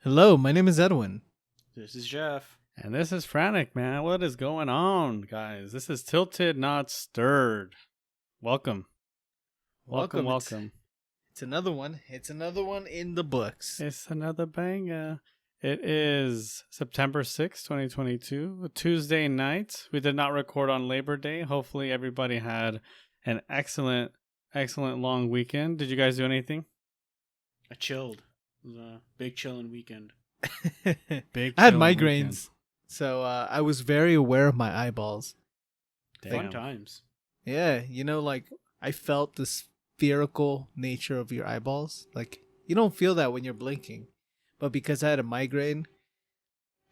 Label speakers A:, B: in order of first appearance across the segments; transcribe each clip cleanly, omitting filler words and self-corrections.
A: Hello, my name is Edwin.
B: This is Jeff.
C: And this is Frantic, man. What is going on, guys? This is Tilted Not Stirred. Welcome. Welcome.
A: It's another one. It's another one in the books.
C: It's another banger. It is September 6th, 2022, a Tuesday night. We did not record on Labor Day. Hopefully everybody had an excellent long weekend. Did you guys do anything?
B: I chilled. It was a big chilling weekend.
C: Big
A: I had
C: chilling
A: migraines,
C: weekend.
A: so I was very aware of my eyeballs.
B: Fun
C: Damn.
B: times.
A: Yeah, I felt the spherical nature of your eyeballs. Like, you don't feel that when you're blinking. But because I had a migraine,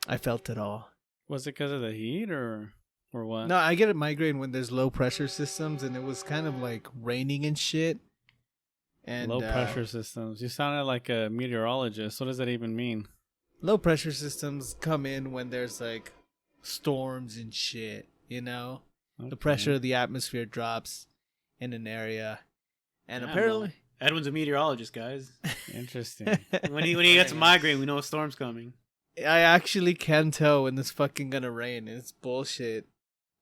A: I felt it all.
C: Was it because of the heat or what?
A: No, I get a migraine when there's low pressure systems, and it was kind of like raining and shit. And
C: Low pressure systems. You sounded like a meteorologist. What does that even mean?
A: low pressure systems come in when there's like storms and shit, The
C: Okay.
A: pressure of the atmosphere drops in an area. And
B: Yeah,
A: apparently
B: well, Edwin's a meteorologist, guys.
C: Interesting.
B: When he gets a migraine, we know a storm's coming.
A: I actually can tell when it's fucking gonna rain. It's bullshit.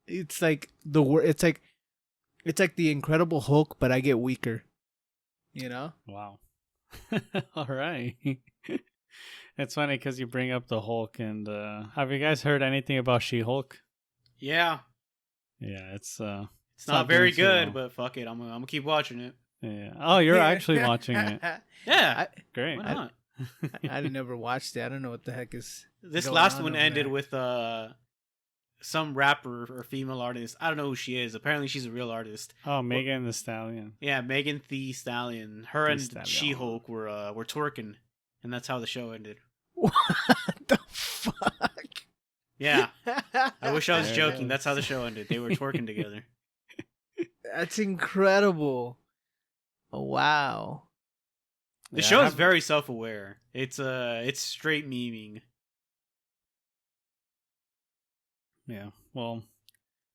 A: It's like it's like the Incredible Hulk, but I get weaker.
C: Wow. All right. It's funny because you bring up the Hulk, and have you guys heard anything about She-Hulk?
B: Yeah,
C: Yeah, it's
B: it's not very
C: doing too
B: good,
C: well.
B: but fuck it, I'm gonna keep watching it.
C: Yeah. Oh, you're actually watching it.
B: Yeah,
C: Great.
B: why not?
A: I never watched it. I don't know what the heck is.
B: This
A: going
B: last
A: on
B: one
A: over
B: ended
A: there.
B: with some rapper or female artist. I don't know who she is. Apparently, she's a real artist.
C: Oh, Megan the Stallion.
B: Yeah, Megan Thee Stallion. Her
C: Thee
B: and
C: Stallion.
B: She-Hulk were twerking, and that's how the show ended.
A: What the fuck?
B: Yeah, I wish I was
C: There it
B: joking.
C: is.
B: That's how the show ended. They were twerking together.
A: That's incredible. Oh, wow.
B: The
C: Yeah,
B: show
C: I
B: is
C: have-
B: very self-aware. It's straight memeing.
C: Yeah. Well,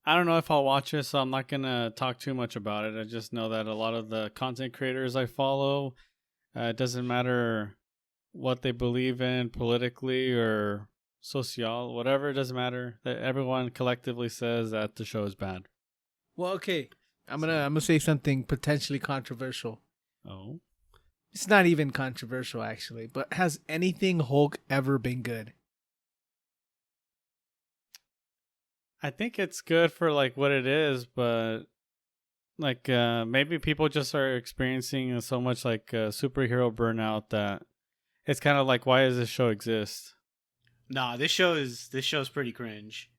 C: I don't know if I'll watch it, so I'm not gonna talk too much about it. I just know that a lot of the content creators I follow, it doesn't matter what they believe in politically or social, whatever. It doesn't matter. That everyone collectively says that the show is bad.
A: Well, okay. I'm gonna say something potentially controversial.
C: Oh.
A: It's not even controversial, actually. But has anything Hulk ever been good?
C: I think it's good for like what it is, but like maybe people just are experiencing so much like superhero burnout that it's kind of like, why does this show exist?
B: Nah, this show's pretty cringe.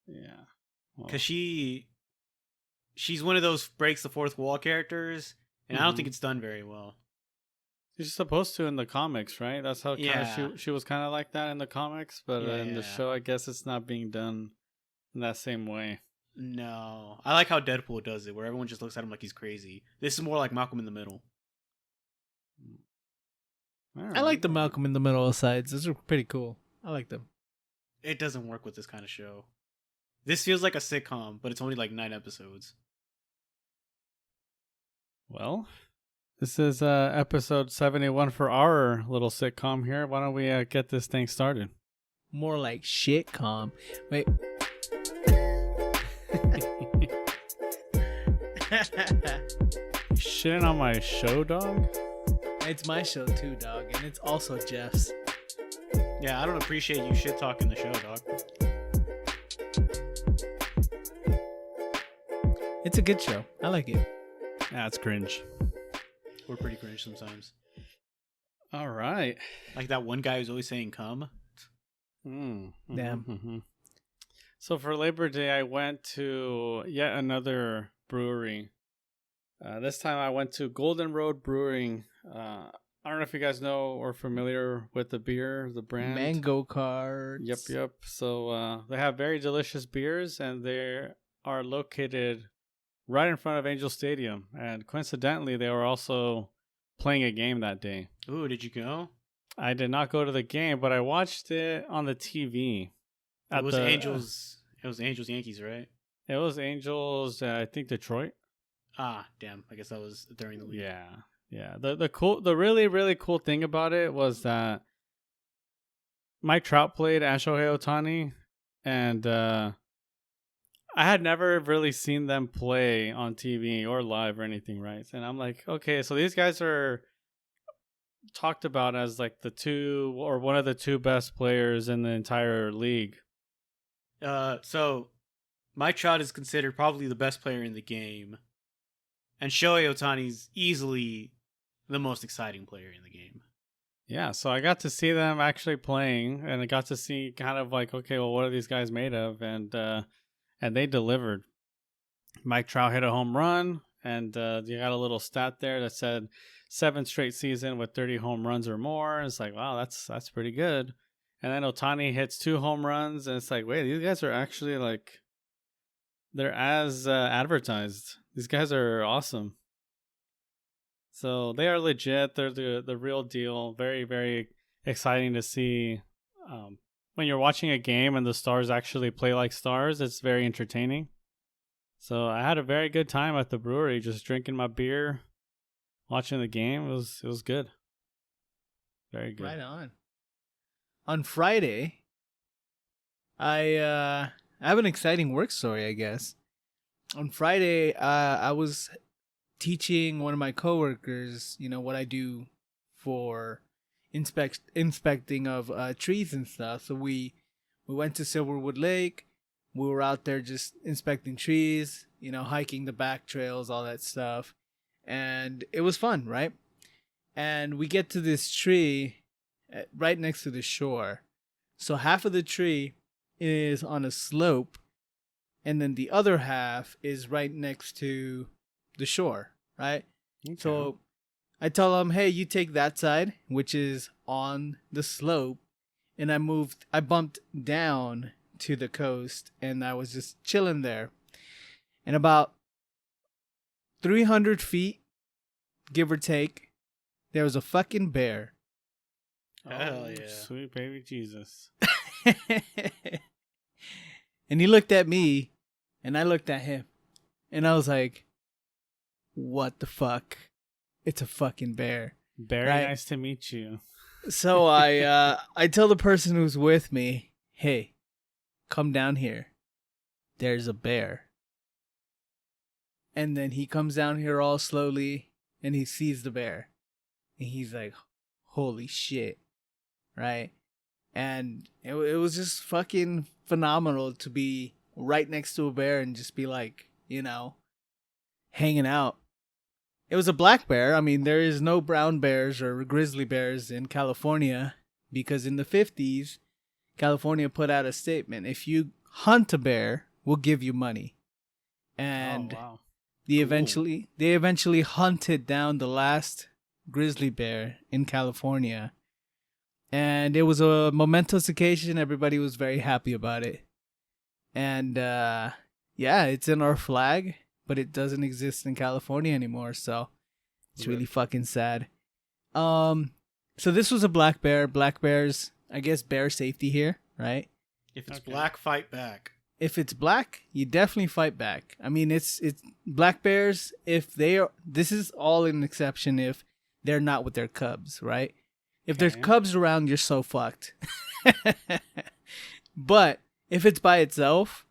C: Yeah. Well,
B: Cause she's one of those breaks the fourth wall characters, and I don't
C: Mhm.
B: think it's done very well.
C: she's supposed to in the comics, right? That's how
B: Yeah.
C: she was kind of like that in the comics, but in the
B: Yeah.
C: show, I guess it's not being done in that same way.
B: No, I like how Deadpool does it, where everyone just looks at him like he's crazy. This is more like Malcolm in the Middle.
A: I like the Malcolm in the Middle sides. Those are pretty cool. I like them.
B: It doesn't work with this kind of show. This feels like a sitcom, but it's only like 9 episodes.
C: Well, this is episode 71 for our little sitcom here. Why don't we get this thing started?
A: More like shit calm. Wait.
C: Shitting on my show, dog?
A: It's my show too, dog, and it's also Jeff's.
B: Yeah, I don't appreciate you shit talking the show, dog.
A: It's a good show. I like it.
C: Yeah, it's cringe.
B: We're pretty cringe sometimes.
C: All right.
B: Like that one guy who's always saying "come."
A: Damn.
C: Mhm. So for Labor Day, I went to yet another brewery. This time I went to Golden Road Brewing. I don't know if you guys know or familiar with the beer, the brand.
A: Mango cards.
C: Yep. So they have very delicious beers, and they are located right in front of Angel Stadium. And coincidentally, they were also playing a game that day.
B: Ooh, did you go?
C: I did not go to the game, but I watched it on the TV.
B: It was Angels. It was Angels Yankees, right?
C: It was Angels. I think Detroit.
B: Ah, damn. I guess that was during the week.
C: Yeah. The really really cool thing about it was that Mike Trout played and Shohei Ohtani, and I had never really seen them play on TV or live or anything, right? And I'm like, okay, so these guys are talked about as like the two or one of the two best players in the entire league.
B: So Mike Trout is considered probably the best player in the game, and Shohei Ohtani's easily the most exciting player in the game.
C: Yeah, so I got to see them actually playing, and I got to see kind of like, okay, well, what are these guys made of? And they delivered. Mike Trout hit a home run, and you got a little stat there that said 7 straight season with 30 home runs or more. It's like, wow, that's pretty good. And then Ohtani hits 2 home runs, and it's like, wait, these guys are actually like, they're as advertised. These guys are awesome. So they are legit. They're the real deal. Very, very exciting to see. When you're watching a game and the stars actually play like stars, it's very entertaining. So I had a very good time at the brewery, just drinking my beer, watching the game. It was good. Very good.
A: Right on. On Friday, I have an exciting work story, I guess. On Friday, I was teaching one of my coworkers, what I do for inspecting of trees and stuff. So we went to Silverwood Lake. We were out there just inspecting trees, hiking the back trails, all that stuff. And it was fun, right? And we get to this tree right next to the shore. So half of the tree is on a slope, and then the other half is right next to the shore, right?
C: Okay.
A: So I tell them, hey, you take that side, which is on the slope, and I bumped down to the coast, and I was just chilling there. And about 300 feet, give or take, there was a fucking bear.
B: Hell yeah.
C: Sweet baby Jesus.
A: And he looked at me, and I looked at him, and I was like, what the fuck? It's a fucking bear.
C: Very
A: Right.
C: nice to meet you.
A: So I tell the person who's with me, hey, come down here. There's a bear. And then he comes down here all slowly, and he sees the bear. And he's like, holy shit. Right? And it was just fucking phenomenal to be right next to a bear and just be like, hanging out. It was a black bear. I mean, there is no brown bears or grizzly bears in California because in the 50s, California put out a statement. If you hunt a bear, we'll give you money. And
C: wow.
A: they
B: Cool.
A: eventually hunted down the last grizzly bear in California. And it was a momentous occasion. Everybody was very happy about it. And yeah, it's in our flag, but it doesn't exist in California anymore, so it's really fucking sad. So this was a black bear. Black bears, I guess bear safety here, right?
B: If it's
C: Okay.
B: black, fight back.
A: If it's black, you definitely fight back. I mean, it's black bears, if they are, this is all an exception if they're not with their cubs, right? If there's
C: Okay.
A: cubs around, you're so fucked. But if it's by itself,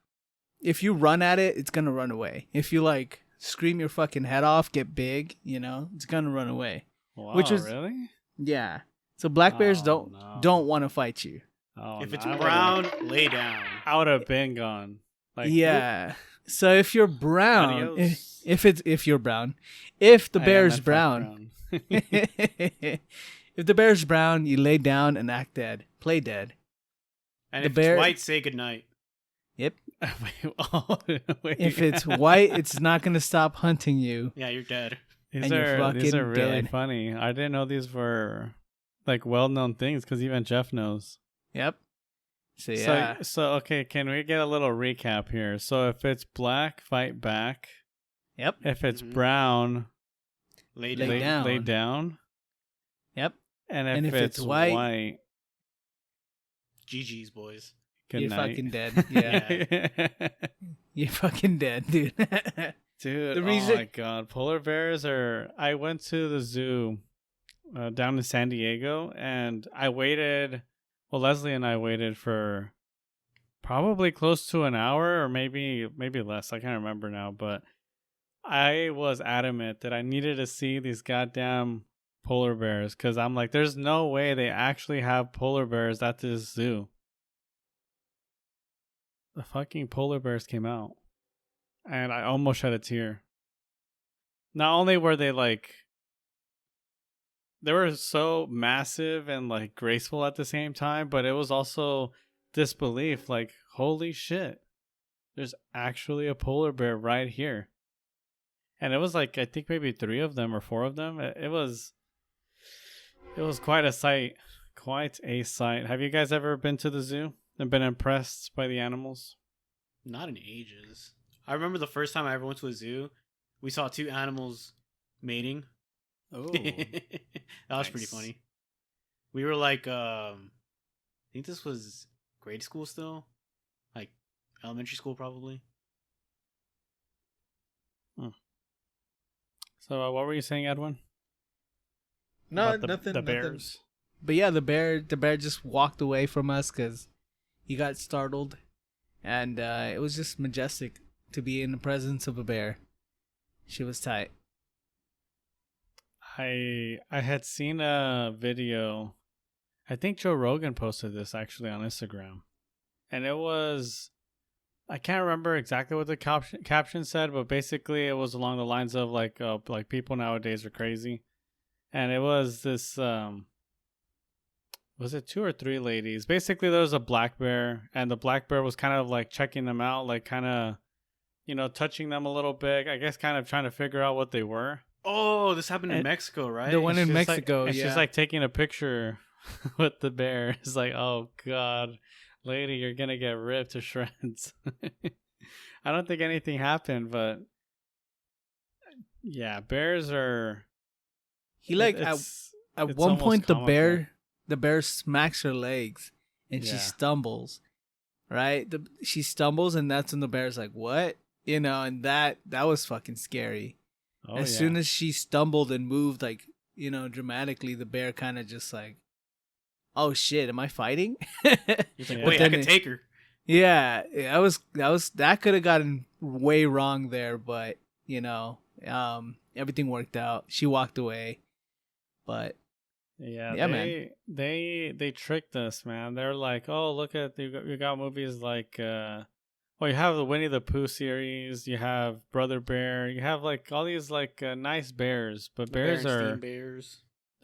A: if you run at it, it's gonna run away. If you like scream your fucking head off, get big, it's gonna run away.
C: Wow,
A: Which was-
C: really?
A: Yeah. So black bears
C: Oh, no.
A: don't want to fight you.
C: Oh,
B: If it's
C: no,
B: brown, lay down.
C: I would have been gone. Like,
A: Yeah. So if you're brown,
C: Adios.
A: if you're brown, if the
C: I am
A: bear's
C: that
A: brown,
C: background.
A: if the bear's brown, you lay down and act dead, play dead.
B: And
A: The
B: if
A: bear-
B: it's white, say goodnight.
A: Yep.
C: Wait, oh, wait.
A: If it's white, it's not gonna stop hunting you.
B: Yeah, you're dead.
C: These
A: and you're
C: are
A: fucking
C: really
A: dead.
C: funny. I didn't know these were like well-known things because even Jeff knows.
A: Yep. So yeah.
C: So okay, can we get a little recap here? So if it's black, fight back.
A: Yep.
C: If it's
B: Mhm.
C: brown,
B: Lay
A: Lay
B: down.
A: down.
C: lay down.
A: Yep.
C: And if it's white,
B: GG's, boys.
C: good
A: You're
C: night.
A: fucking dead. Yeah. You're fucking dead, dude.
C: Dude,
A: The reason-
C: oh my god, polar bears are. I went to the zoo down in San Diego, and I waited Well, Leslie and I waited for probably close to an hour, or maybe less. I can't remember now, but I was adamant that I needed to see these goddamn polar bears because I'm like, there's no way they actually have polar bears at this zoo. The fucking polar bears came out, and I almost shed a tear. Not only were they like, they were so massive and like graceful at the same time, but it was also disbelief. Like, holy shit, there's actually a polar bear right here. And it was like, I think maybe 3 of them or 4 of them. It was quite a sight. Quite a sight. Have you guys ever been to the zoo and been impressed by the animals?
B: Not in ages. I remember the first time I ever went to a zoo, we saw 2 animals mating.
C: Oh,
B: That was pretty funny. We were like, I think this was grade school still, like elementary school probably.
C: So what were you saying, Edwin?
A: No,
C: About
A: nothing.
C: The
A: nothing.
C: bears.
A: But yeah, the bear just walked away from us because he got startled, and it was just majestic to be in the presence of a bear. She was tight.
C: I had seen a video. I think Joe Rogan posted this actually on Instagram, and it was, I can't remember exactly what the caption said, but basically it was along the lines of like people nowadays are crazy, and it was this was it 2 or 3 ladies? Basically, there was a black bear, and the black bear was kind of like checking them out, like kind of, touching them a little bit. I guess kind of trying to figure out what they were.
B: Oh, this happened in Mexico, right?
A: The one in
C: She's
A: Mexico,
C: like,
A: yeah.
C: She's like taking a picture with the bear. It's like, oh god, lady, you're gonna get ripped to shreds. I don't think anything happened, but yeah, bears are.
A: He like
C: it's
A: at one
C: almost
A: point
C: comical.
A: the bear smacks her legs and she
C: Yeah.
A: stumbles. Right? She stumbles and that's when the bear's like, "What?" And that was fucking scary.
C: Oh,
A: As soon as she stumbled and moved like, dramatically, the bear kind of just like, "Oh shit, am I fighting?"
B: He's like,
C: Yeah.
B: wait, I
A: Then
B: could
A: it-
B: take her.
A: Yeah, that could have gotten way wrong there, but everything worked out. She walked away, but
C: Yeah,
A: man.
C: they tricked us, man. They're like, oh, look at you got movies like well, you have the Winnie the Pooh series, you have Brother Bear, you have like all these like nice bears, but the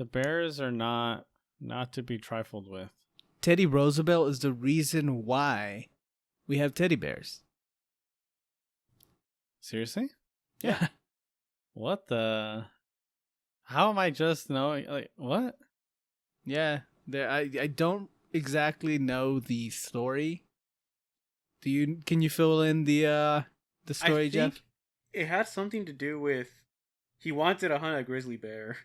C: bears are not to be trifled with.
A: Teddy Roosevelt is the reason why we have teddy bears.
C: Seriously?
A: Yeah.
C: What the? How am I just knowing? Like what?
A: Yeah. I don't exactly know the story. Can you fill in the story,
B: I
A: Jeff?
B: think it had something to do with he wanted to hunt a grizzly bear,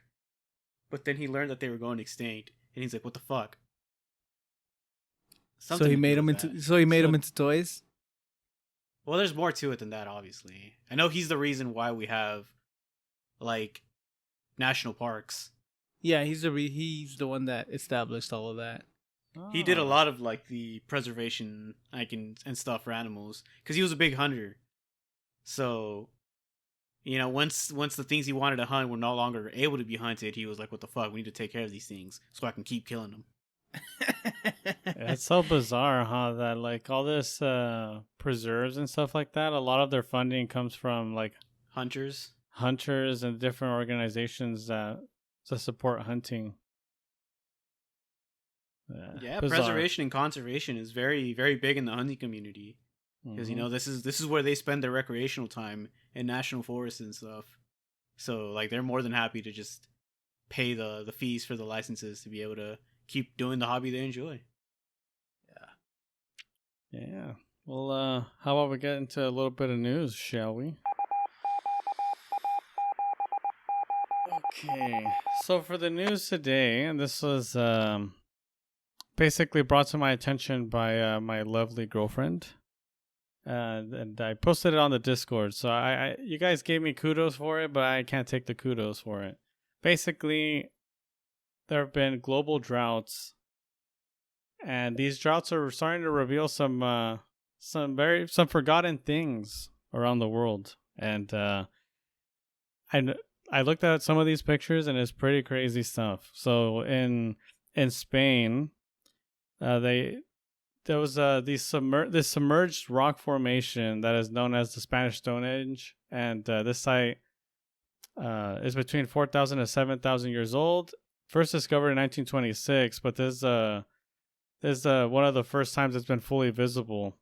B: but then he learned that they were going extinct, and he's like, "What the fuck?"
A: So he made them into toys.
B: Well, there's more to it than that, obviously. I know he's the reason why we have like national parks.
A: Yeah, he's the one that established all of that.
B: He did a lot of like the preservation and stuff for animals because he was a big hunter. So, once the things he wanted to hunt were no longer able to be hunted, he was like, "What the fuck? We need to take care of these things so I can keep killing them."
C: It's so bizarre, huh? That like all this preserves and stuff like that. A lot of their funding comes from like
B: Hunters.
C: hunters and different organizations that to support hunting.
B: Yeah,
C: bizarre.
B: preservation and conservation is very, very big in the hunting community because
C: Mhm.
B: this is where they spend their recreational time in national forests and stuff. So like they're more than happy to just pay the fees for the licenses to be able to keep doing the hobby they enjoy.
C: Yeah. Well, how about we get into a little bit of news, shall we? Okay. So for the news today, and this was basically brought to my attention by my lovely girlfriend. And I posted it on the Discord. So I you guys gave me kudos for it, but I can't take the kudos for it. Basically, there have been global droughts And these droughts are starting to reveal some forgotten things around the world. And I I looked at some of these pictures, and it's pretty crazy stuff. So in Spain, there was this submerged rock formation that is known as the Spanish Stone Age, and this site is between 4,000 to 7,000 years old. First discovered in 1926, but this is one of the first times it's been fully visible.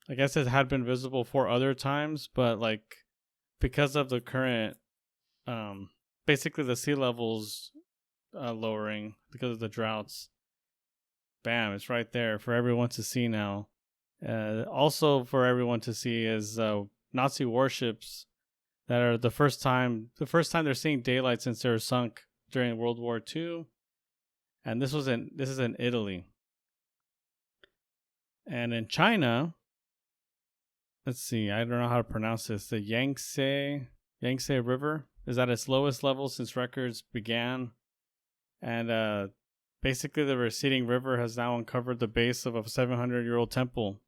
C: I guess it had been visible 4 other times, but like because of the current, basically the sea levels lowering because of the droughts. Bam! It's right there for everyone to see now. Also, for everyone to see is Nazi warships that are the first time they're seeing daylight since they were sunk during World War II, and this is in Italy. And in China, let's see, I don't know how to pronounce this. The Yangtze River is at its lowest level since records began, and basically the receding river has now uncovered the base of a 700-year-old temple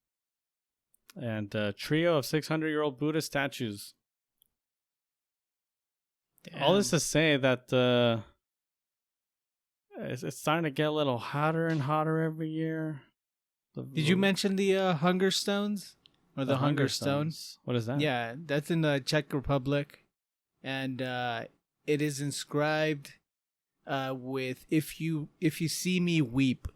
C: and a trio of 600-year-old Buddhist statues.
A: Damn.
C: All this to say that it's starting to get a little hotter and hotter every year.
A: Did you mention the hunger stones or the hunger stone?
C: What is that?
A: Yeah, that's in the Czech Republic, and it is inscribed with "If you see me, weep,"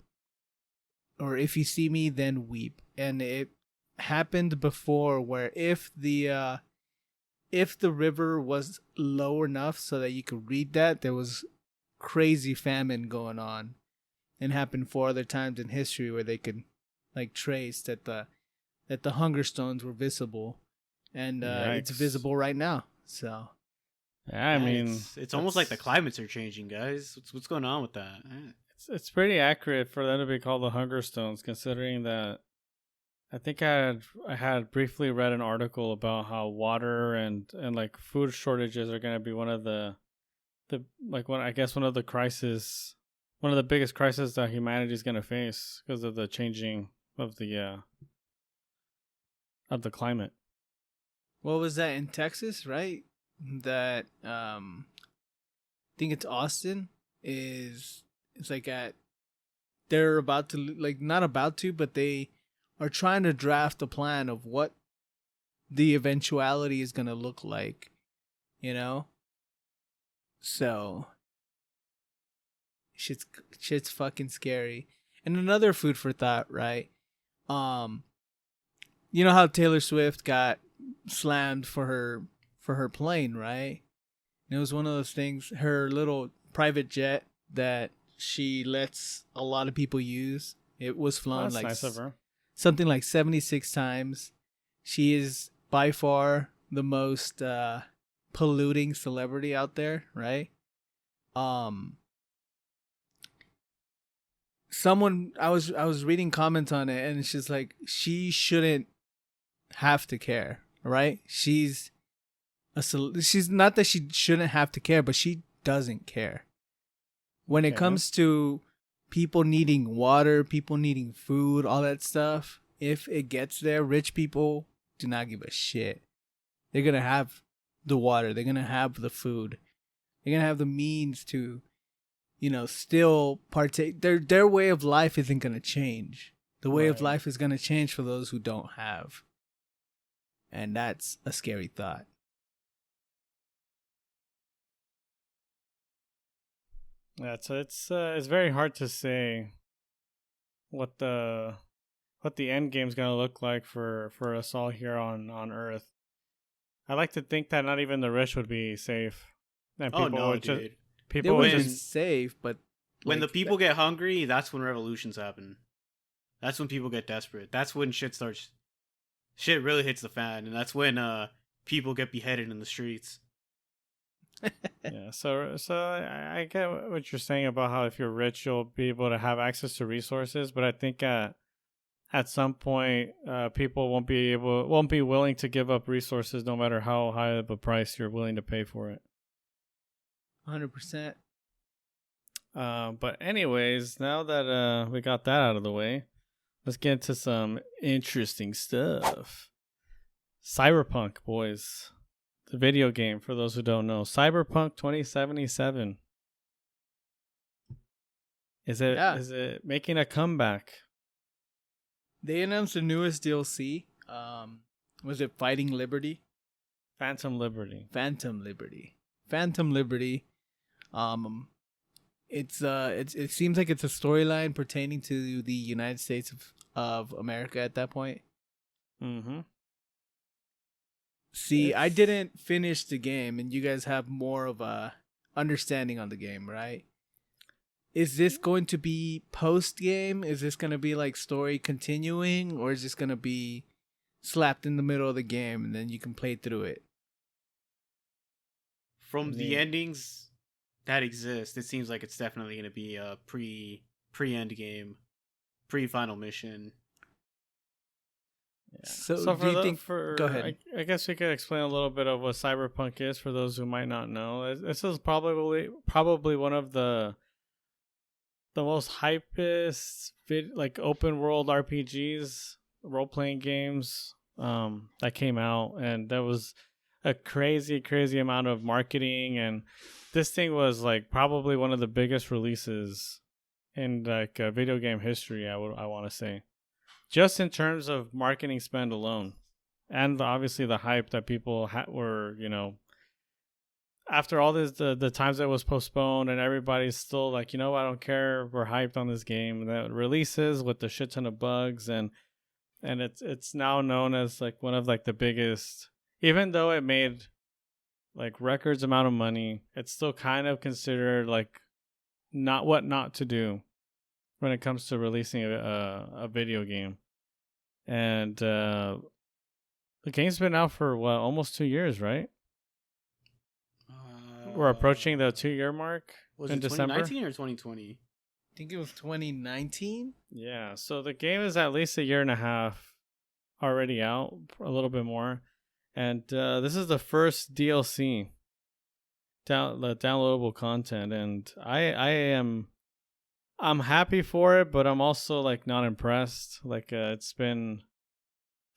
A: or "If you see me, then weep." And it happened before, where if the river was low enough so that you could read that, there was crazy famine going on, and happened 4 other times in history where they could like trace that the hunger stones were visible, and it's visible right now. So
C: yeah, I mean,
B: it's almost like the climates are changing, guys. What's going on with that?
C: It's pretty accurate for them to be called the hunger stones, considering that I think I had briefly read an article about how water and like food shortages are going to be one of the biggest crises that humanity is going to face because of the changing of the climate.
A: what was that in Texas, right? That I think it's Austin it's like they're about to, like, not about to, but they are trying to draft a plan of what the eventuality is going to look like, you know? So shit's fucking scary. And another food for thought, right? You know how Taylor Swift got slammed for her plane, right? And it was one of those things, her little private jet that she lets a lot of people use. It was flown
C: That's nice of her.
A: Something like 76 times. She is by far the most polluting celebrity out there, right? Someone, I was reading comments on it, and it's just like, she shouldn't have to care, right? She's not that she shouldn't have to care, but she doesn't care. When it comes to people needing water, people needing food, all that stuff, if it gets there, rich people do not give a shit. They're going to have the water. They're going to have the food. They're going to have the means to, still partake. Their way of life isn't going to change. The way of life is going to change for those who don't have. And that's a scary thought.
C: Yeah, so it's very hard to say what the end game's gonna look like for us all here on Earth. I like to think that not even the rich would be safe. And
B: dude.
A: People would be safe, but
B: when the people get hungry, that's when revolutions happen. That's when people get desperate. That's when shit really hits the fan, and that's when people get beheaded in the streets.
C: Yeah, so I get what you're saying about how if you're rich, you'll be able to have access to resources, but I think at some point, people won't be willing to give up resources, no matter how high of a price you're willing to pay for it.
A: 100%.
C: But anyways, now that we got that out of the way, let's get into some interesting stuff. Cyberpunk, boys. The video game, for those who don't know. Cyberpunk 2077. Is it making a comeback?
A: They announced the newest DLC. Was it Fighting Liberty?
C: Phantom Liberty.
A: Phantom Liberty. It seems like it's a storyline pertaining to the United States of America at that point.
C: Mm-hmm.
A: See, I didn't finish the game, and you guys have more of a understanding on the game, right? Is this going to be post game? Is this going to be like story continuing, or is this going to be slapped in the middle of the game and then you can play through it?
B: From the endings that exist, it seems like it's definitely going to be a pre-end game, pre-final mission.
C: Yeah.
A: So do you think? Go ahead.
C: I guess we could explain a little bit of what Cyberpunk is for those who might not know. This is probably one of the most hypest like open world RPGs, role playing games that came out, and there was a crazy amount of marketing, and this thing was like probably one of the biggest releases in like video game history. I want to say, just in terms of marketing spend alone, and obviously the hype that people were, after all this, the times that it was postponed, and everybody's still like, I don't care, we're hyped on this game. And that releases with the shit ton of bugs, and it's now known as like one of like the biggest. Even though it made like records amount of money, it's still kind of considered like not to do when it comes to releasing a video game. And the game's been out for almost 2 years, right? We're approaching the 2-year mark.
B: Was
C: in
B: it
C: December?
B: 2019 or 2020?
A: I think it was 2019.
C: Yeah, so the game is at least 1.5 years already out, a little bit more. And this is the first DLC, the downloadable content, and I'm happy for it, but I'm also like not impressed. Like it's been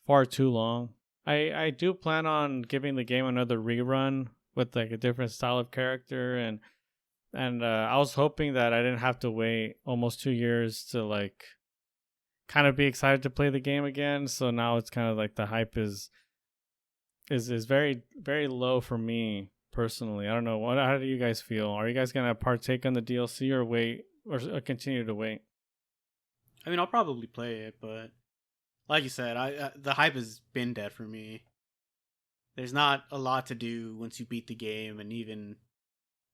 C: far too long. I do plan on giving the game another rerun with like a different style of character, and I was hoping that I didn't have to wait almost 2 years to like kind of be excited to play the game again. So now it's kind of like the hype is very, very low for me personally. I don't know. How do you guys feel? Are you guys gonna partake on the DLC or wait, or continue to wait?
B: I mean, I'll probably play it, but like you said, the hype has been dead for me. There's not a lot to do once you beat the game, and even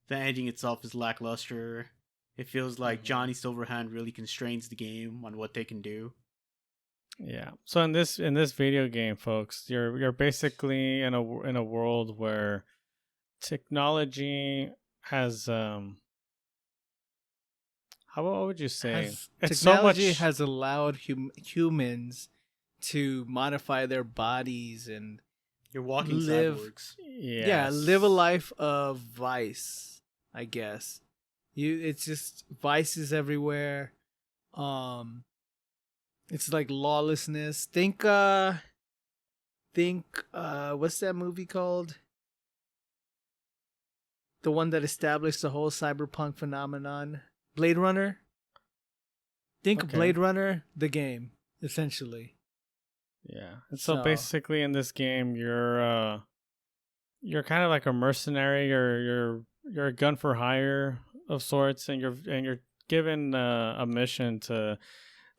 B: the ending itself is lackluster. It feels like Johnny Silverhand really constrains the game on what they can do.
C: Yeah. So in this video game, folks, you're basically in a world where technology has how what would you say?
A: Technology has allowed humans to modify their bodies and
B: you're walking cyborgs.
A: Yeah, live a life of vice, I guess. It's just vices everywhere. It's like lawlessness. Think what's that movie called? The one that established the whole cyberpunk phenomenon. Blade Runner? Think Blade Runner, the game, essentially.
C: Yeah. So basically in this game you're kind of like a mercenary, or you're a gun for hire of sorts, and you're given a mission to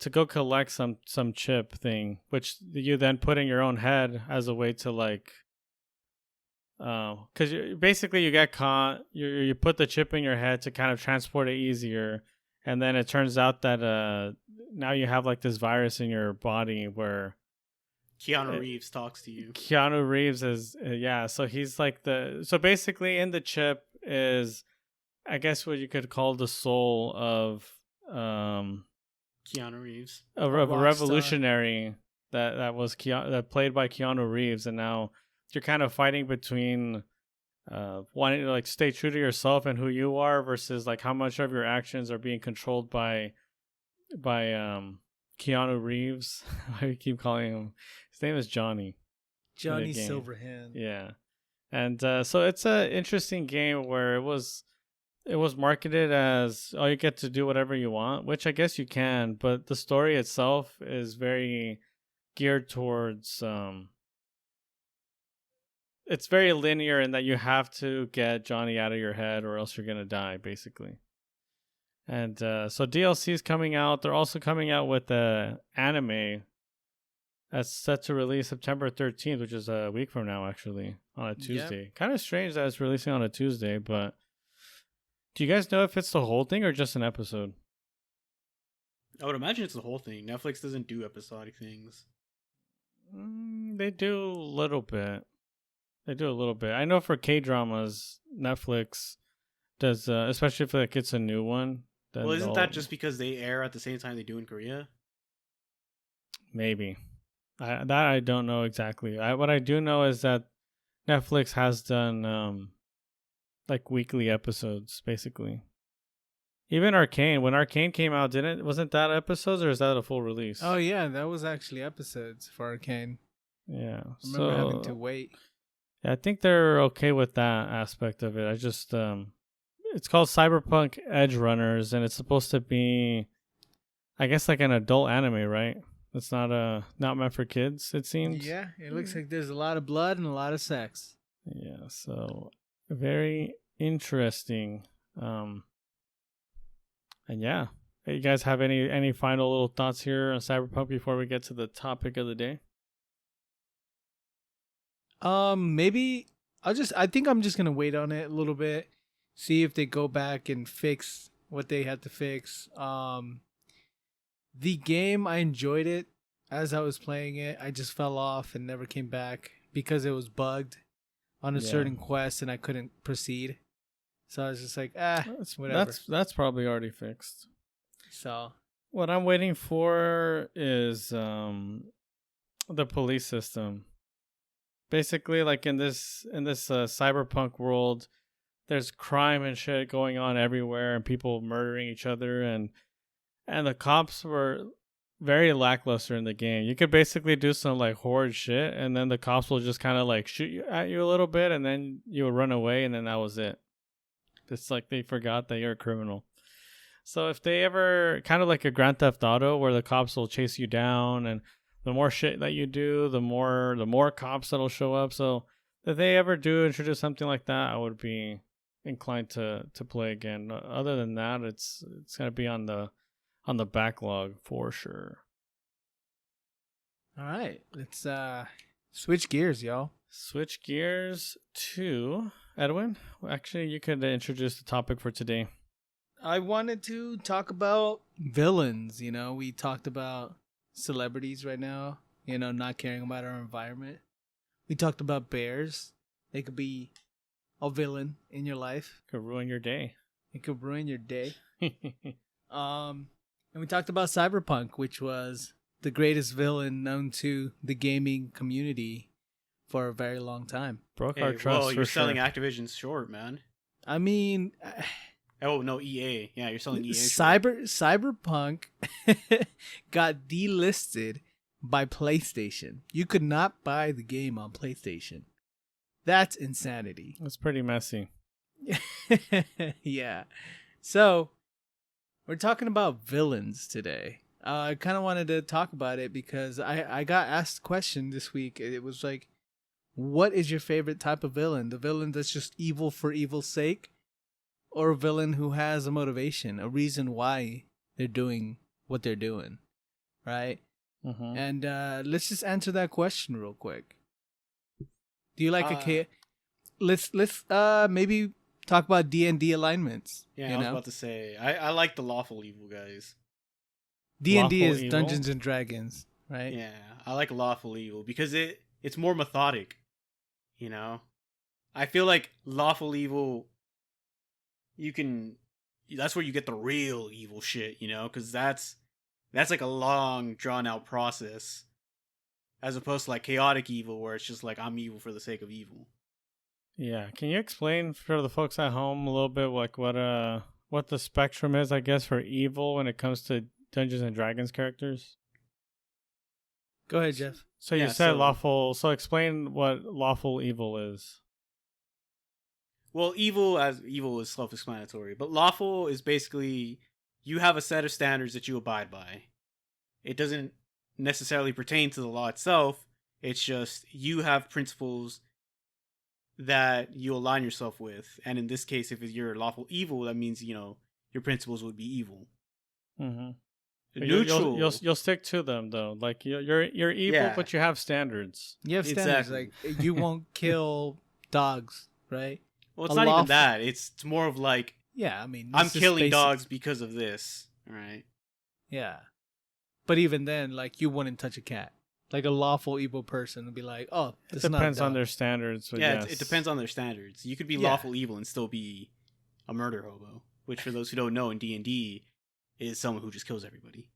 C: go collect some chip thing, which you then put in your own head as a way to like, because you get caught, you put the chip in your head to kind of transport it easier, and then it turns out that now you have like this virus in your body where
B: Keanu Reeves talks to you.
C: Keanu Reeves is so he's like so basically in the chip is, I guess, what you could call the soul of
B: Keanu Reeves,
C: a revolutionary that was that played by Keanu Reeves, and now you're kind of fighting between wanting to like stay true to yourself and who you are versus like how much of your actions are being controlled by Keanu Reeves. I keep calling him. His name is Johnny.
A: Johnny Silverhand.
C: Yeah, and so it's a interesting game where it was marketed as, oh, you get to do whatever you want, which I guess you can, but the story itself is very geared towards it's very linear in that you have to get Johnny out of your head or else you're gonna die, basically. And so DLC is coming out. They're also coming out with the anime that's set to release September 13th, which is a week from now, actually, on a Tuesday. Yep. Kind of strange that it's releasing on a Tuesday, but do you guys know if it's the whole thing or just an episode?
B: I would imagine it's the whole thing. Netflix doesn't do episodic things.
C: They do a little bit. I know for K-dramas, Netflix does, especially if like it's a new one.
B: Well, isn't that just because they air at the same time they do in Korea?
C: Maybe. I don't know exactly. What I do know is that Netflix has done like weekly episodes, basically. Even Arcane, when Arcane came out, wasn't that episodes or is that a full release?
A: Oh yeah, that was actually episodes for Arcane.
C: Yeah,
A: I remember having to wait.
C: Yeah, I think they're okay with that aspect of it. I just it's called Cyberpunk Edge Runners, and it's supposed to be, I guess, like an adult anime, right? It's not meant for kids, it seems.
A: Yeah, it looks like there's a lot of blood and a lot of sex.
C: Yeah, so very interesting. And yeah, you guys have any final little thoughts here on Cyberpunk before we get to the topic of the day?
A: Maybe I think I'm just gonna wait on it a little bit, see if they go back and fix what they had to fix. The game, I enjoyed it as I was playing it. I just fell off and never came back because it was bugged on a certain quest and I couldn't proceed. So I was just like, whatever.
C: That's probably already fixed.
A: So
C: what I'm waiting for is the police system. Basically, like in this cyberpunk world, there's crime and shit going on everywhere and people murdering each other, and the cops were very lackluster in the game. You could basically do some like horrid shit and then the cops will just kind of like shoot at you a little bit and then you will run away and then that was it. It's like they forgot that you're a criminal. So if they ever, kind of like a Grand Theft Auto where the cops will chase you down and the more shit that you do, the more cops that'll show up. So if they ever do introduce something like that, I would be inclined to play again. Other than that, it's gonna be on the backlog for sure.
A: All right, let's switch gears, y'all.
C: Switch gears to Edwin. Actually, you could introduce the topic for today.
A: I wanted to talk about villains. You know, we talked about celebrities right now, you know, not caring about our environment. We talked about bears. They could be a villain in your life.
C: Could ruin your day.
A: It could ruin your day. And we talked about Cyberpunk, which was the greatest villain known to the gaming community for a very long time.
C: Broke our trust.
B: Well, you're selling Activision short, man.
A: I mean,
B: oh no, EA. Yeah, you're selling EA.
A: Cyberpunk got delisted by PlayStation. You could not buy the game on PlayStation. That's insanity.
C: That's pretty messy.
A: Yeah. So, we're talking about villains today. I kind of wanted to talk about it because I got asked a question this week. It was like, what is your favorite type of villain? The villain that's just evil for evil's sake? Or a villain who has a motivation, a reason why they're doing what they're doing, right?
C: Mm-hmm.
A: And let's just answer that question real quick. Do you like a kid? Let's maybe talk about D&D alignments.
B: Yeah, I was about to say I like the lawful evil guys.
A: D&D is evil? Dungeons and Dragons, right?
B: Yeah, I like lawful evil because it's more methodic. You know, I feel like lawful evil. That's where you get the real evil shit, you know, because that's like a long drawn out process, as opposed to like chaotic evil where it's just like I'm evil for the sake of evil.
C: Yeah, can you explain for the folks at home a little bit like what the spectrum is, I guess, for evil when it comes to Dungeons and Dragons characters?
A: Go ahead, Jeff.
C: So you
B: Yeah,
C: said
B: so-
C: lawful. So explain what lawful evil is.
B: Well, evil is self-explanatory, but lawful is basically you have a set of standards that you abide by. It doesn't necessarily pertain to the law itself. It's just you have principles that you align yourself with, and in this case, if you're lawful evil, that means your principles would be evil.
C: Mm-hmm.
B: Neutral,
C: You'll stick to them though. Like you're evil,
B: Yeah.
C: but you have standards.
A: You have standards.
B: Exactly.
A: Like you won't kill dogs, right?
B: well, it's
A: a
B: not even
A: lawful-
B: that. It's more of like
A: Yeah, I mean,
B: I'm
A: this is
B: killing
A: basic-
B: dogs because of this, right?
A: Yeah, but even then, like you wouldn't touch a cat. Like a lawful evil person would be like, "Oh,
C: It
A: it's not a
C: depends on
A: dog."
C: their standards. But
B: Yeah,
C: yes.
B: it depends on their standards. You could be
A: Yeah.
B: lawful evil and still be a murder hobo, which for those who don't know in D&D is someone who just kills everybody.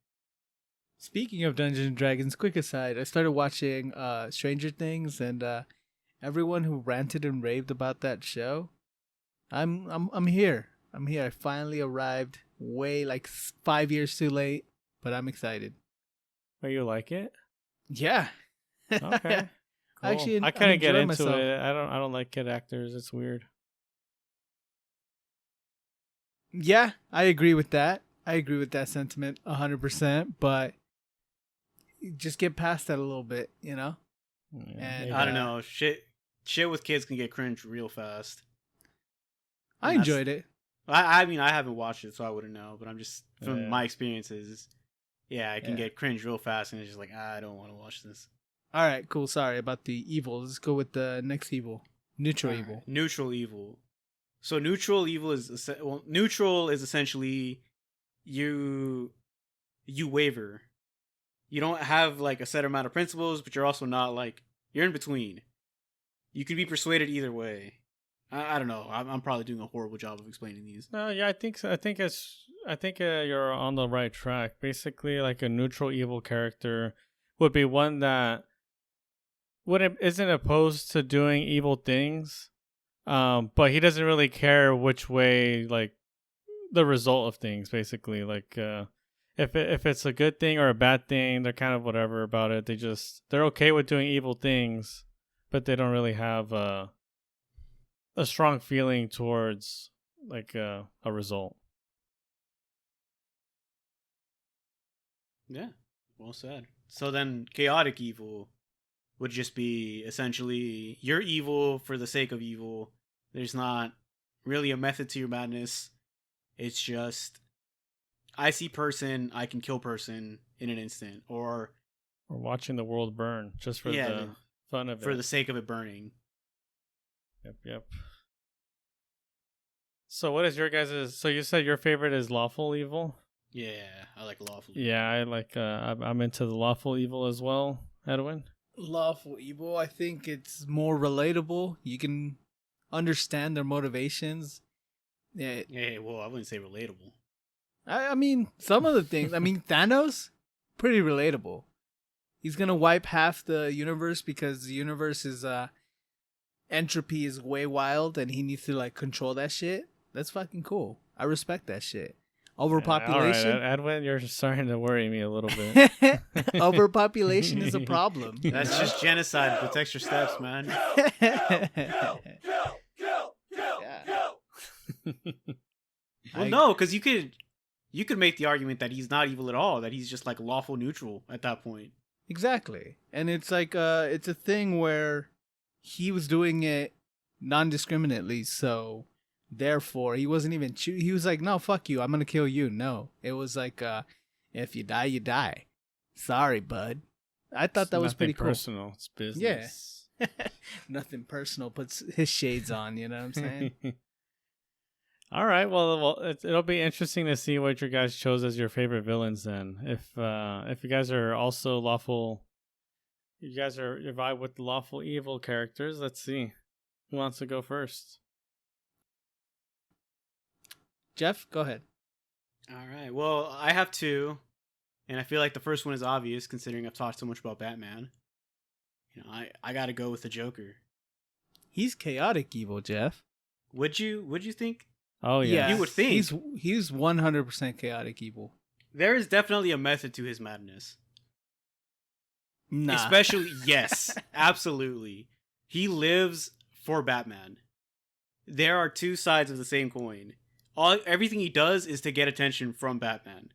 A: Speaking of Dungeons and Dragons, quick aside, I started watching Stranger Things, and everyone who ranted and raved about that show, I'm here. I'm here. I finally arrived. Way like 5 years too late, but I'm excited.
C: Oh, you like it?
A: Yeah.
C: Okay. Cool.
A: Actually,
C: I kind
A: I'm
C: of get
A: enjoying
C: into
A: myself.
C: it. I don't like kid actors. It's weird.
A: Yeah, I agree with that. I agree with that sentiment 100%, but just get past that a little bit, you know?
C: Yeah,
A: And,
C: maybe.
B: I don't know. Shit with kids can get cringe real fast.
A: I
B: And that's-
A: enjoyed it.
B: I mean, I haven't watched it, so I wouldn't know. But I'm just from
C: Yeah.
B: my experiences. Yeah, it can
A: Yeah.
B: get cringe real fast, and it's just like I don't want to watch this.
A: All right, cool. Sorry about the evil. Let's go with the next evil. Neutral
B: Alright,
A: evil.
B: Neutral evil. So neutral evil is neutral is essentially you waver. You don't have like a set amount of principles, but you're also not like you're in between. You can be persuaded either way. I don't know. I'm probably doing a horrible job of explaining these.
C: No, yeah, I think so. I think you're on the right track. Basically, like a neutral evil character would be one that isn't opposed to doing evil things, but he doesn't really care which way, like the result of things. Basically, like if it's a good thing or a bad thing, they're kind of whatever about it. They're okay with doing evil things, but they don't really have a strong feeling towards like a result.
B: Yeah, well said. So then, chaotic evil would just be essentially you're evil for the sake of evil. There's not really a method to your madness. It's just I see person, I can kill person in an instant, or
C: Watching the world burn just for
B: Yeah,
C: the fun of
B: for
C: it.
B: the sake of it burning.
C: Yep. So what is your guys'? So you said your favorite is lawful evil.
B: Yeah, I like lawful.
C: Yeah, I like. I'm into the lawful evil as well. Edwin.
A: Lawful evil, I think it's more relatable. You can understand their motivations. Yeah,
B: Yeah, well, I wouldn't say relatable.
A: I mean, some of the things. I mean, Thanos, pretty relatable. He's gonna wipe half the universe because the universe is entropy is way wild, and he needs to like control that shit. That's fucking cool. I respect that shit. Overpopulation.
C: All right, Edwin, you're starting to worry me a little bit.
A: Overpopulation is a problem. you
B: That's
A: know?
B: just genocide with extra steps, man.
A: Yeah.
B: Well,
A: I-
B: no, because you could make the argument that he's not evil at all, that he's just like lawful neutral at that point.
A: Exactly. And it's like it's a thing where he was doing it non-discriminately, so therefore he wasn't even he was like, "No, fuck you. I'm going to kill you." No. It was like if you die, you die. Sorry, bud. I thought that was pretty cool.
C: Personal. It's business.
A: Nothing personal, puts his shades on, you know what I'm saying?
C: All right. Well, it'll be interesting to see what your guys chose as your favorite villains. Then, if you guys are also lawful, you guys are you vibe with the lawful evil characters. Let's see who wants to go first.
A: Jeff, go ahead.
B: All right. Well, I have two, and I feel like the first one is obvious considering I've talked so much about Batman. I got to go with the Joker.
A: He's chaotic evil, Jeff.
B: Would you think?
C: Oh yeah.
B: You would think.
A: He's 100% chaotic evil.
B: There is definitely a method to his madness.
A: Nah.
B: Especially, yes, absolutely. He lives for Batman. There are two sides of the same coin. Everything he does is to get attention from Batman.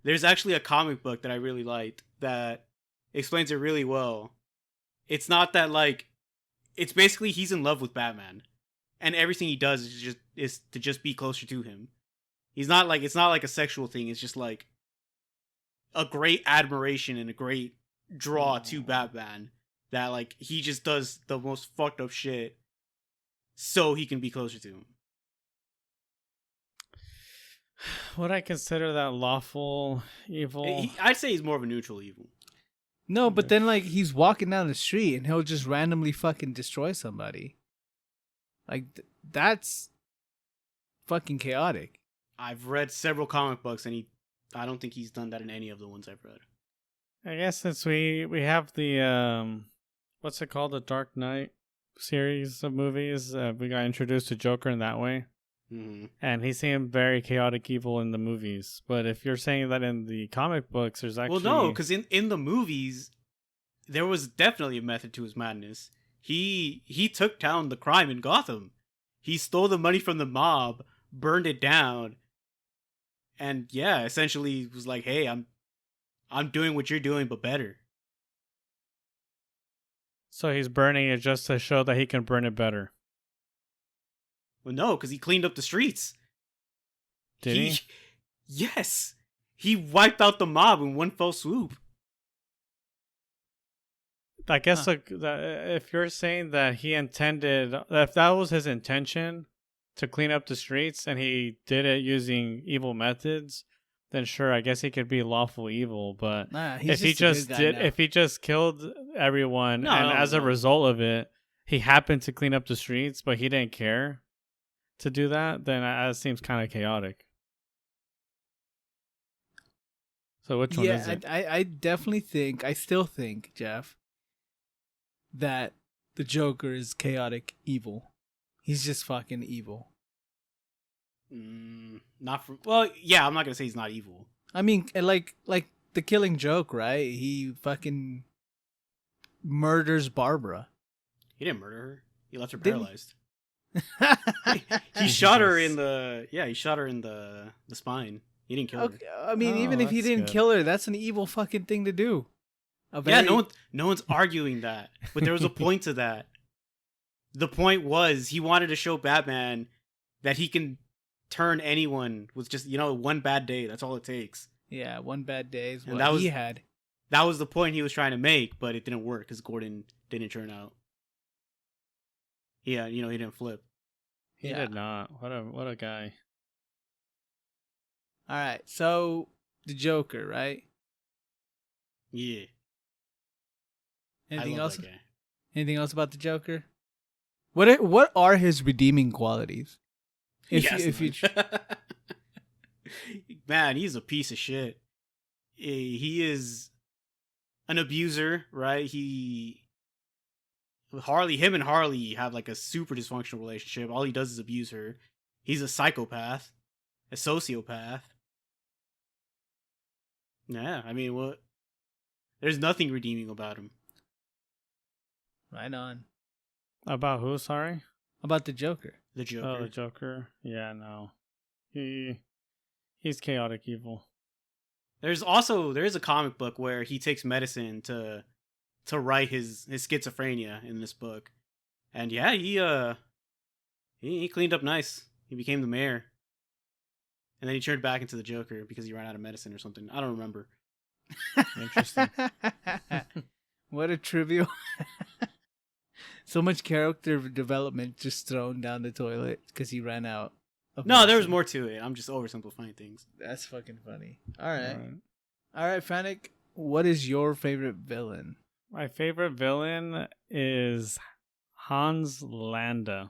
B: There's actually a comic book that I really liked that explains it really well. It's not that, like, it's basically he's in love with Batman, and everything he does is to just be closer to him. It's not like a sexual thing. It's just like a great admiration and a great draw to Batman, that like he just does the most fucked up shit so he can be closer to him.
C: Would I consider that lawful evil?
B: I'd say he's more of a neutral evil.
A: No, but then like he's walking down the street and he'll just randomly fucking destroy somebody. Like that's fucking chaotic.
B: I've read several comic books and I don't think he's done that in any of the ones I've read.
C: I guess since we have the what's it called, the Dark Knight series of movies, we got introduced to Joker in that way, and he seemed very chaotic evil in the movies. But if you're saying that in the comic books, there's actually
B: no, because in the movies there was definitely a method to his madness. He took down the crime in Gotham. He stole the money from the mob, burned it down, and yeah, essentially was like, "Hey, I'm doing what you're doing, but better."
C: So he's burning it just to show that he can burn it better.
B: Well, no, because he cleaned up the streets.
C: Did he?
B: Yes. He wiped out the mob in one fell swoop.
C: I guess if you're saying that he intended, if that was his intention to clean up the streets and he did it using evil methods, then sure, I guess he could be lawful evil. But if he just killed everyone as a result of it, he happened to clean up the streets, but he didn't care to do that, then that seems kind of chaotic. So which one is it?
A: I definitely think, I still think, Jeff, that the Joker is chaotic evil. He's just fucking evil.
B: Not from. Well, yeah, I'm not gonna say he's not evil.
A: I mean, like the Killing Joke, right? He fucking murders Barbara.
B: He didn't murder her. He left her paralyzed. He shot her in the. Yeah, he shot her in the spine. He didn't kill her.
A: I mean, even if he didn't kill her, that's an evil fucking thing to do.
B: Yeah, no one's arguing that, but there was a point to that. The point was he wanted to show Batman that he can turn anyone with just, one bad day. That's all it takes.
A: Yeah, one bad day is
B: and
A: what he had.
B: That was the point he was trying to make, but it didn't work because Gordon didn't turn out. Yeah, he didn't flip.
C: He did not. What a guy.
A: All right, so the Joker, right?
B: Yeah.
A: Anything else? Anything else about the Joker? What are his redeeming qualities?
B: Man, he's a piece of shit. He is an abuser, right? Him and Harley have like a super dysfunctional relationship. All he does is abuse her. He's a psychopath, a sociopath. Yeah, I mean, there's nothing redeeming about him.
A: Right on.
C: About who, sorry?
A: About the Joker.
B: The Joker.
C: Oh, the Joker. Yeah, no. He's chaotic evil.
B: There is a comic book where he takes medicine to write his schizophrenia in this book. And yeah, he cleaned up nice. He became the mayor. And then he turned back into the Joker because he ran out of medicine or something. I don't remember.
C: Interesting.
A: What a trivial... So much character development just thrown down the toilet because he ran out.
B: No, there was more to it. I'm just oversimplifying things.
A: That's fucking funny. All right, Fanik, what is your favorite villain?
C: My favorite villain is Hans Landa.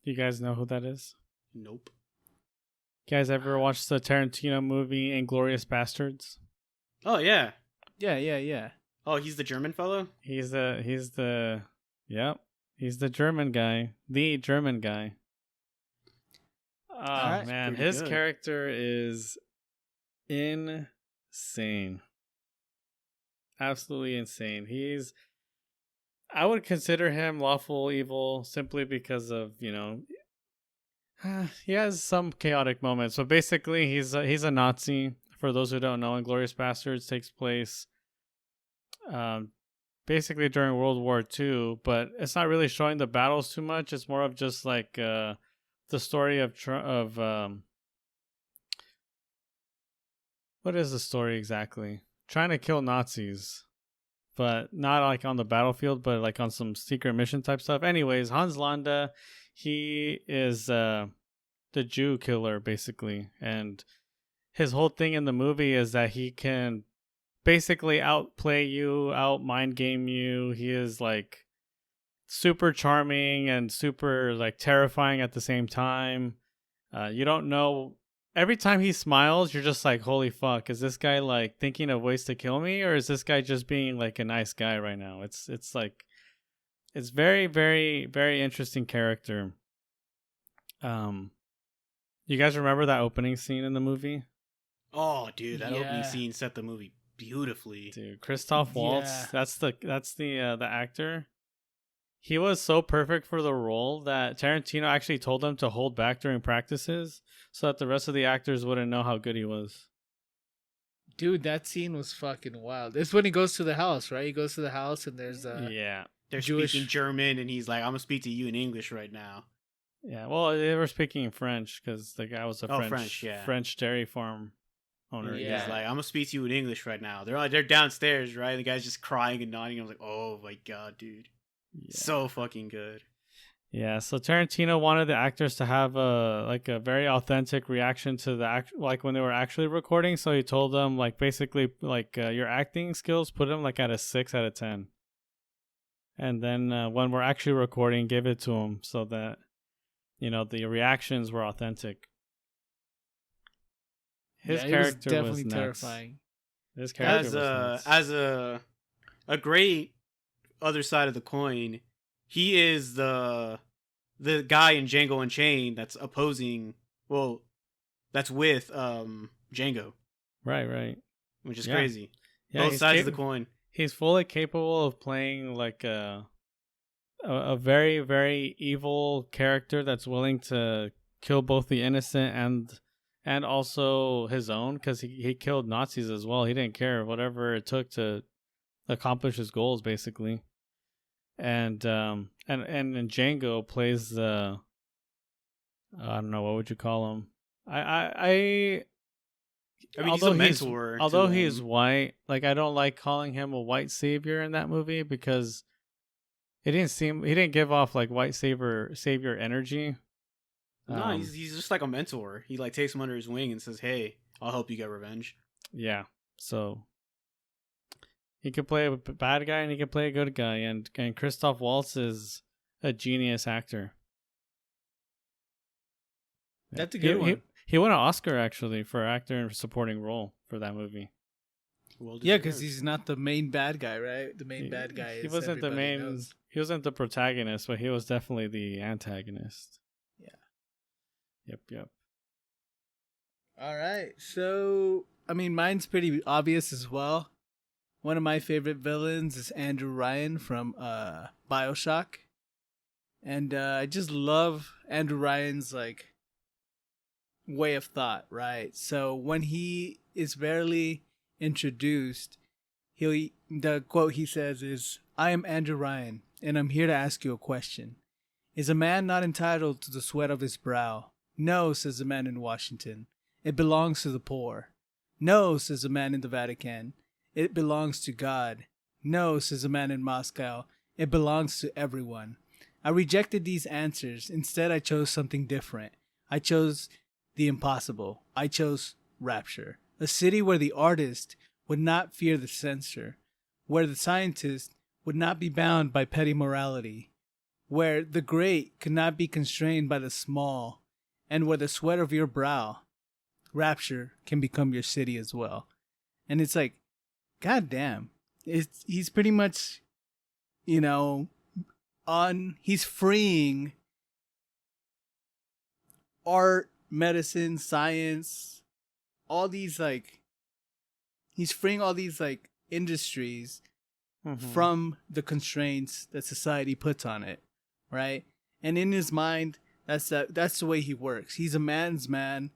C: Do you guys know who that is?
B: Nope.
C: You guys ever watched the Tarantino movie Inglourious Bastards?
B: Oh, yeah.
A: Yeah.
B: Oh, he's the German fellow?
C: He's the Yep. He's the German guy. The German guy. Oh,
A: Alright.
C: man.
B: Pretty
C: His
B: good.
C: character is insane. Absolutely insane. I would consider him lawful evil simply because of, he has some chaotic moments. So basically, he's a Nazi. For those who don't know, Inglourious Bastards takes place basically during World War II, but it's not really showing the battles too much. It's more of just like the story of what is the story exactly? Trying to kill Nazis, but not like on the battlefield, but like on some secret mission type stuff. Anyways, Hans Landa, he is the Jew killer basically, and his whole thing in the movie is that he can basically outplay you, out mind game you. He is like super charming and super like terrifying at the same time. You don't know. Every time he smiles, you're just like, holy fuck, is this guy like thinking of ways to kill me, or is this guy just being like a nice guy right now? It's like it's very, very, very interesting character. You guys remember that opening scene in the movie?
B: Oh, dude, that opening
A: Yeah.
B: scene set the movie beautifully.
C: Dude, Christoph Waltz,
A: Yeah.
C: that's the actor. He was so perfect for the role that Tarantino actually told him to hold back during practices so that the rest of the actors wouldn't know how good he was.
A: Dude, that scene was fucking wild. It's when he goes to the house, right? He goes to the house and there's
C: Yeah.
B: They're
A: Jewish-
B: speaking German, and he's like, "I'm gonna speak to you in English right now."
C: Yeah, well, they were speaking French because the guy was a
B: Oh, French, yeah.
C: French dairy farm owner.
B: And
A: Yeah.
B: He's like, "I'm gonna speak to you in English right now." They're downstairs, right? The guy's just crying and nodding. I was like, "Oh my god, dude,
C: Yeah.
B: so fucking good."
C: Yeah, so Tarantino wanted the actors to have a very authentic reaction to the like when they were actually recording. So he told them like basically like your acting skills, put them like at a 6 out of 10. And then when we're actually recording, give it to him so that the reactions were authentic. His
A: it
C: character
A: was definitely
C: nuts.
A: terrifying.
C: His character
B: As
C: was nuts.
B: as a great other side of the coin, he is the guy in Django Unchained that's opposing. Well, that's with Django,
C: Right.
B: which is
C: Yeah.
B: crazy.
C: Yeah,
B: Both
C: he's
B: sides of the coin.
C: He's fully capable of playing like a very, very evil character that's willing to kill both the innocent and also his own, because he killed Nazis as well. He didn't care, whatever it took to accomplish his goals, basically. And Django plays the, I don't know, what would you call him?
B: I mean, he's a
C: although
B: mentor.
C: Although
B: to
C: he's
B: them.
C: white, like I don't like calling him a white savior in that movie because he didn't give off like white savior energy.
B: No, he's just like a mentor. He like takes him under his wing and says, "Hey, I'll help you get revenge."
C: Yeah. So he could play a bad guy and he could play a good guy, and Christoph Waltz is a genius actor.
A: That's a good one.
C: He won an Oscar actually for actor and supporting role for that movie.
B: Well
A: Yeah,
B: deserved.
A: because he's not the main bad guy, right? The main bad guy
C: He
A: is
C: wasn't the
A: everybody
C: main.
A: knows.
C: He wasn't the protagonist, but he was definitely the antagonist.
A: Yeah.
C: Yep.
A: All right. So, I mean, mine's pretty obvious as well. One of my favorite villains is Andrew Ryan from BioShock. And I just love Andrew Ryan's like way of thought, right? So when he is barely introduced, the quote he says is, "I am Andrew Ryan, and I'm here to ask you a question. Is a man not entitled to the sweat of his brow? No, says the man in Washington. It belongs to the poor. No, says the man in the Vatican. It belongs to God. No, says the man in Moscow. It belongs to everyone. I rejected these answers. Instead, I chose something different. I chose the impossible. I chose Rapture, a city where the artist would not fear the censor, where the scientist would not be bound by petty morality, where the great could not be constrained by the small, and where the sweat of your brow, Rapture, can become your city as well." And it's like, god damn, he's pretty much, he's freeing art, medicine, science, all these like he's freeing all these like industries from the constraints that society puts on it, right? And in his mind, that's the way he works. He's a man's man,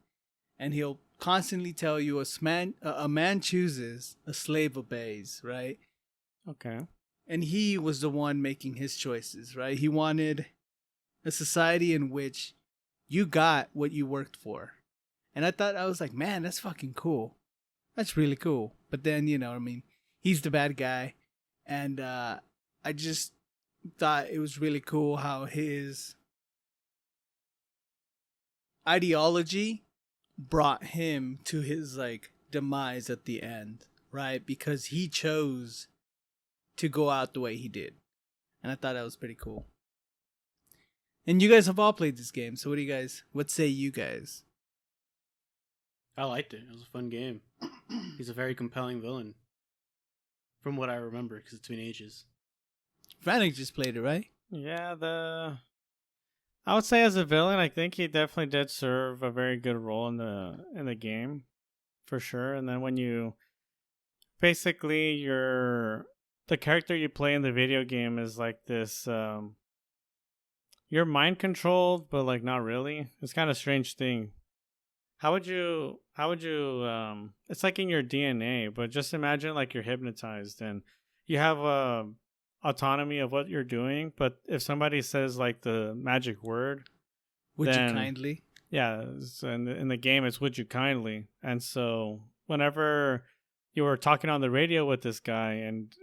A: and he'll constantly tell you a man chooses, a slave obeys, right?
C: Okay.
A: And he was the one making his choices, right? He wanted a society in which you got what you worked for. And I was like, man, that's fucking cool. That's really cool. But then, I mean, he's the bad guy. And I just thought it was really cool how his ideology brought him to his like demise at the end, right? Because he chose to go out the way he did. And I thought that was pretty cool. And you guys have all played this game, so what say you guys?
B: I liked it. It was a fun game. He's a very compelling villain. From what I remember, because it's been ages.
A: Frantic just played it, right?
C: Yeah, I would say as a villain, I think he definitely did serve a very good role in the game, for sure. And then when you basically the character you play in the video game is like this, you're mind controlled, but like not really. It's kind of a strange thing. How would you it's like in your DNA, but just imagine like you're hypnotized and you have autonomy of what you're doing, but if somebody says like the magic word,
A: would you kindly?
C: Yeah, so in the game it's would you kindly. And so whenever you were talking on the radio with this guy and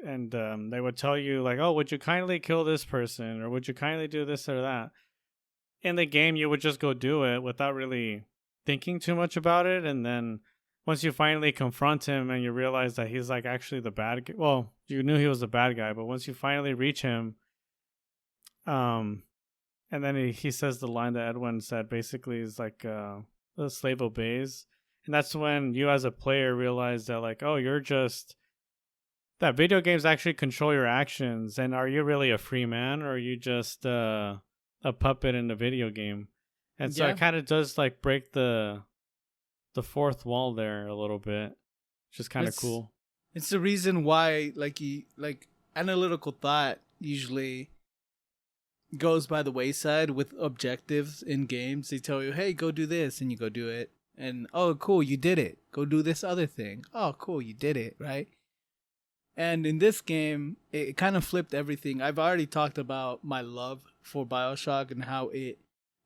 C: they would tell you like, oh, would you kindly kill this person, or would you kindly do this or that, in the game you would just go do it without really thinking too much about it. And then once you finally confront him and you realize that he's like actually the bad guy, well, you knew he was the bad guy, but once you finally reach him, and then he says the line that Edwin said, basically is like, the slave obeys. And that's when you as a player realize that like, oh, that video games actually control your actions. And are you really a free man, or are you just a puppet in the video game? And so it kind of does like break the fourth wall there a little bit, which is kind of cool.
A: It's the reason why like analytical thought usually goes by the wayside with objectives in games. They tell you, hey, go do this, and you go do it. And, oh, cool, you did it. Go do this other thing. Oh, cool, you did it, right? And in this game, it kind of flipped everything. I've already talked about my love for BioShock and how it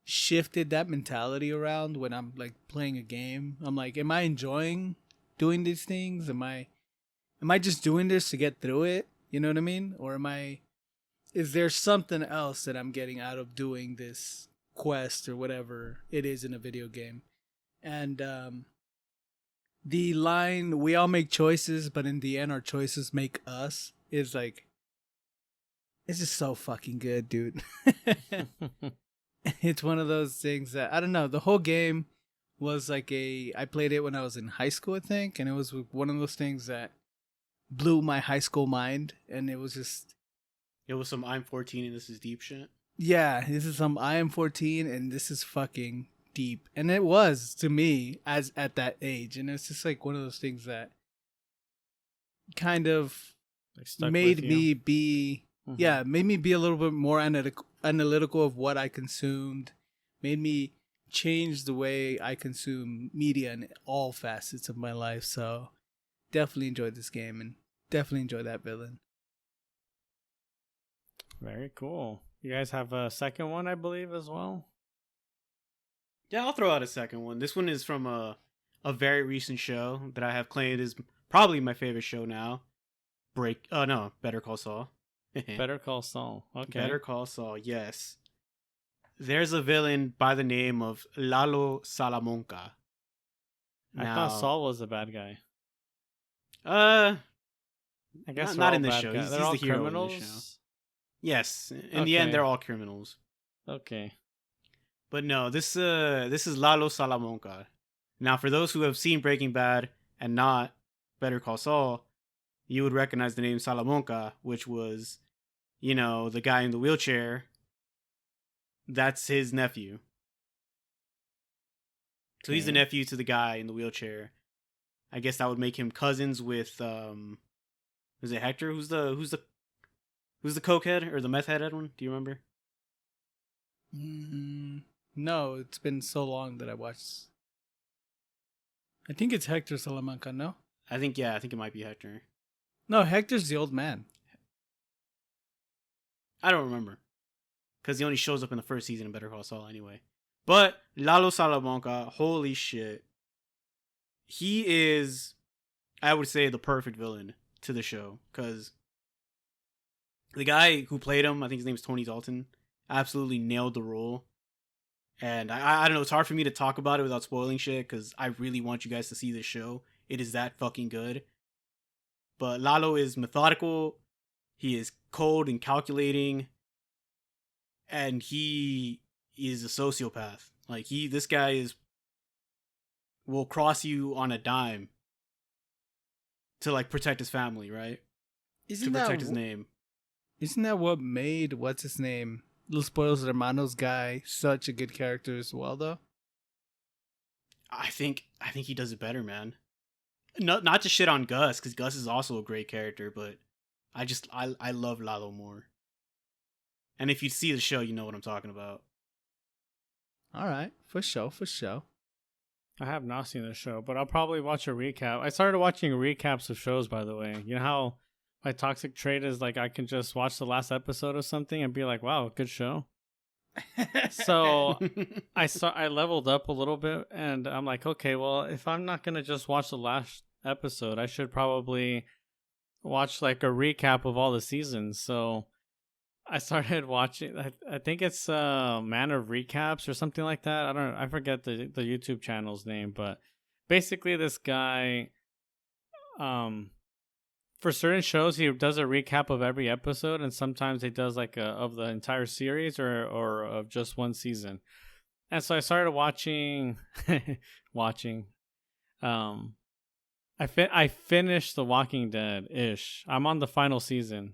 A: shifted that mentality around when I'm like playing a game. I'm like, am I enjoying doing these things? Am I just doing this to get through it? You know what I mean? Or is there something else that I'm getting out of doing this quest or whatever it is in a video game? And the line, we all make choices, but in the end our choices make us, is like, it's just so fucking good, dude. It's one of those things that, I don't know, the whole game was like I played it when I was in high school, I think, and it was one of those things that blew my high school mind, and it was
B: some I'm 14 and this is deep shit.
A: Yeah, this is some I am 14 and this is fucking deep. And it was to me as at that age, and it's just like one of those things that kind of like made me be made me be a little bit more analytical of what I consumed, made me change the way I consume media in all facets of my life. So definitely enjoyed this game and definitely enjoyed that villain.
C: Very cool. You guys have a second one, I believe, as well?
B: Yeah, I'll throw out a second one. This one is from a very recent show that I have claimed is probably my favorite show now. Better Call Saul.
C: Better Call Saul. Okay.
B: Better Call Saul, yes. There's a villain by the name of Lalo Salamanca.
C: I thought Saul was the bad guy.
B: I
C: guess
B: not in the show.
C: He's
B: the
C: all
B: hero
C: criminals?
B: in the show. Yes, in the end, they're all criminals.
C: Okay.
B: But no, this is Lalo Salamanca. Now, for those who have seen Breaking Bad and not Better Call Saul, you would recognize the name Salamanca, which was the guy in the wheelchair, that's his nephew. So he's the
C: Okay.
B: nephew to the guy in the wheelchair. I guess that would make him cousins with is it Hector? Who's the cokehead or the meth head, Edwin? Do you remember?
A: No, it's been so long that I watched. I think it's Hector Salamanca, no?
B: I think it might be Hector.
A: No, Hector's the old man.
B: I don't remember. Because he only shows up in the first season of Better Call Saul anyway. But Lalo Salamanca, holy shit. He is, I would say, the perfect villain to the show. Because the guy who played him, I think his name is Tony Dalton, absolutely nailed the role. And I don't know, it's hard for me to talk about it without spoiling shit, because I really want you guys to see this show. It is that fucking good. But Lalo is methodical, he is cold and calculating, and he is a sociopath. Like, this guy will cross you on a dime to, like, protect his family, right?
A: Isn't
B: to protect
A: that
B: his name.
A: Isn't that what made what's his name, Los Pollos Hermanos guy, such a good character as well, though?
B: I think he does it better, man. Not to shit on Gus, because Gus is also a great character, but I love Lalo more. And if you see the show, you know what I'm talking about.
A: All right, for sure.
C: I have not seen the show, but I'll probably watch a recap. I started watching recaps of shows, by the way. You know how my toxic trait is like I can just watch the last episode of something and be like, wow, good show. So I leveled up a little bit, and I'm like, okay, well, if I'm not gonna just watch the last episode, I should probably watch like a recap of all the seasons. So I started watching. I think it's Man of Recaps or something like that. I forget the YouTube channel's name, but basically this guy, for certain shows he does a recap of every episode, and sometimes he does like of the entire series or of just one season. And so I started watching. I finished The Walking Dead ish. I'm on the final season.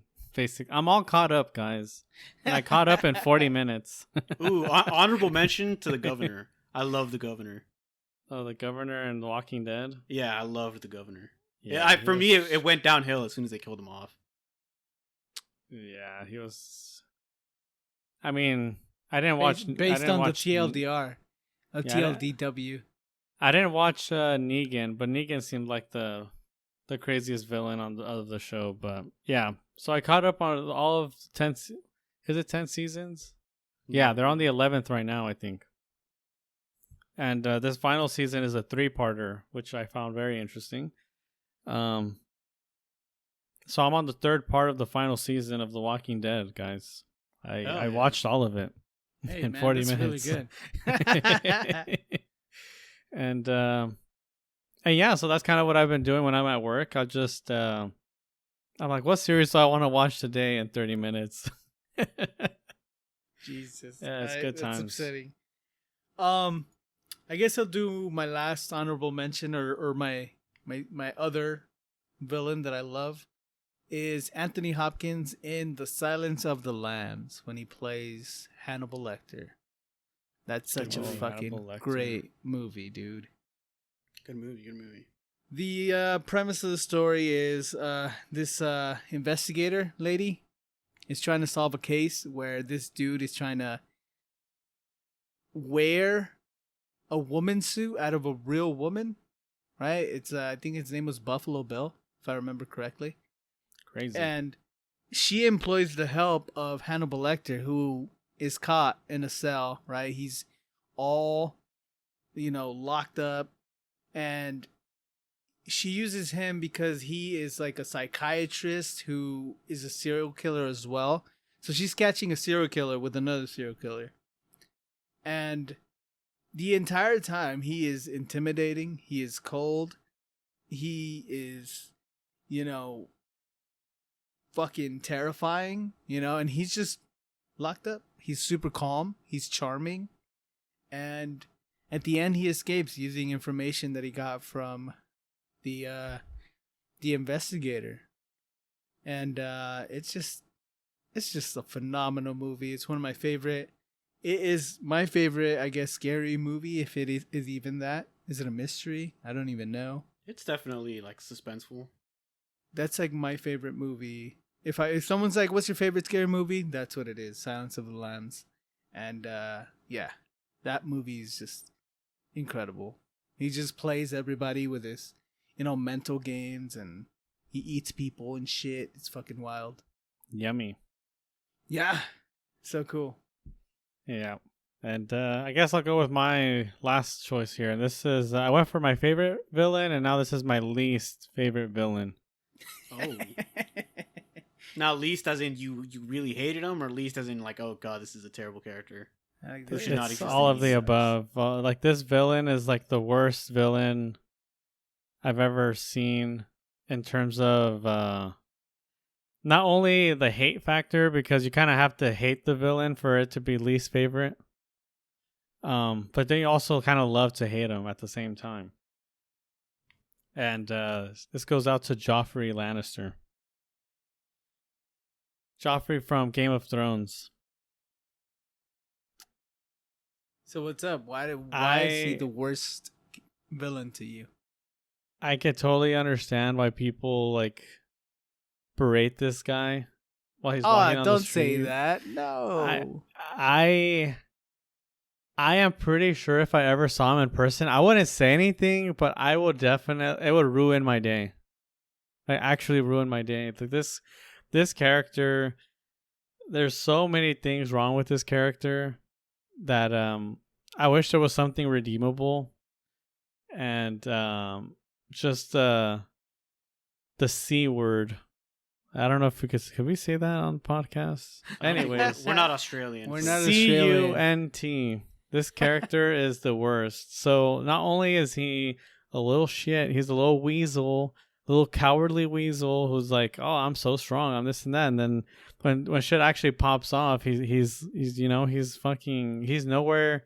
C: I'm all caught up, guys. And I caught up in 40 minutes.
B: Ooh, honorable mention to the governor. I love the governor.
C: Oh, the governor and The Walking Dead?
B: Yeah, I loved the governor.
C: Yeah,
B: For me, it went downhill as soon as they killed him off.
C: Yeah, he was. I mean, I didn't watch.
A: Based on the
C: watch
A: TLDR.
C: Yeah,
A: TLDW.
C: I didn't watch Negan, but Negan seemed like the craziest villain of the show. But yeah, so I caught up on all of 10. Is it 10 seasons? Yeah, they're on the 11th right now, I think. And this final season is a 3-parter, which I found very interesting. So I'm on the 3rd part of the final season of The Walking Dead, guys. I watched all of it in 40 minutes.
A: Really good.
C: And yeah, so that's kind of what I've been doing when I'm at work. I just I'm like, what series do I want to watch today in 30 minutes?
A: Jesus.
C: Yeah, it's good times.
A: That's upsetting. I guess I'll do my last honorable mention or my other villain that I love is Anthony Hopkins in The Silence of the Lambs when he plays Hannibal Lecter. That's such a fucking great movie, dude.
B: Good movie.
A: The premise of the story is this investigator lady is trying to solve a case where this dude is trying to wear a woman's suit out of a real woman, right? It's I think his name was Buffalo Bill, if I remember correctly.
C: Crazy.
A: And she employs the help of Hannibal Lecter, who is caught in a cell, right? He's all, locked up, and she uses him because he is like a psychiatrist who is a serial killer as well. So she's catching a serial killer with another serial killer. And the entire time he is intimidating, he is cold, he is, fucking terrifying, and he's just locked up. He's super calm, he's charming, and at the end he escapes using information that he got from the investigator. And it's it's just a phenomenal movie. It's one of my favorite. It is my favorite, I guess, scary movie. If it is even that. Is it a mystery? I don't even know.
B: It's definitely like suspenseful.
A: That's like my favorite movie. If someone's like, "What's your favorite scary movie?" That's what it is. Silence of the Lambs, and yeah, that movie is just incredible. He just plays everybody with his, mental games, and he eats people and shit. It's fucking wild.
C: Yummy.
A: Yeah, so cool.
C: Yeah. And I guess I'll go with my last choice here. And this is, I went for my favorite villain, and now this is my least favorite villain.
B: Oh. Now, least as in you really hated him, or least as in like, oh god, this is a terrible character. Who should not
C: It's
B: exist
C: all
B: in
C: of the
B: these
C: above. Like, this villain is like the worst villain I've ever seen in terms of not only the hate factor, because you kind of have to hate the villain for it to be least favorite. But then you also kind of love to hate him at the same time. And this goes out to Joffrey Lannister. Joffrey from Game of Thrones.
A: So what's up? Why is he the worst villain to you?
C: I could totally understand why people like berate this guy while he's walking on the
A: don't
C: street.
A: say that. No.
C: I am pretty sure if I ever saw him in person, I wouldn't say anything, but I would definitely, it would ruin my day. Like, actually ruin my day. Like, this character, there's so many things wrong with this character that I wish there was something redeemable. And just the C word. I don't know if could we say that on the podcast? Anyways,
B: we're not Australian.
A: We're not Australian.
C: CUNT. This character is the worst. So not only is he a little shit, he's a little weasel, a little cowardly weasel who's like, "Oh, I'm so strong, I'm this and that." And then when shit actually pops off, he's nowhere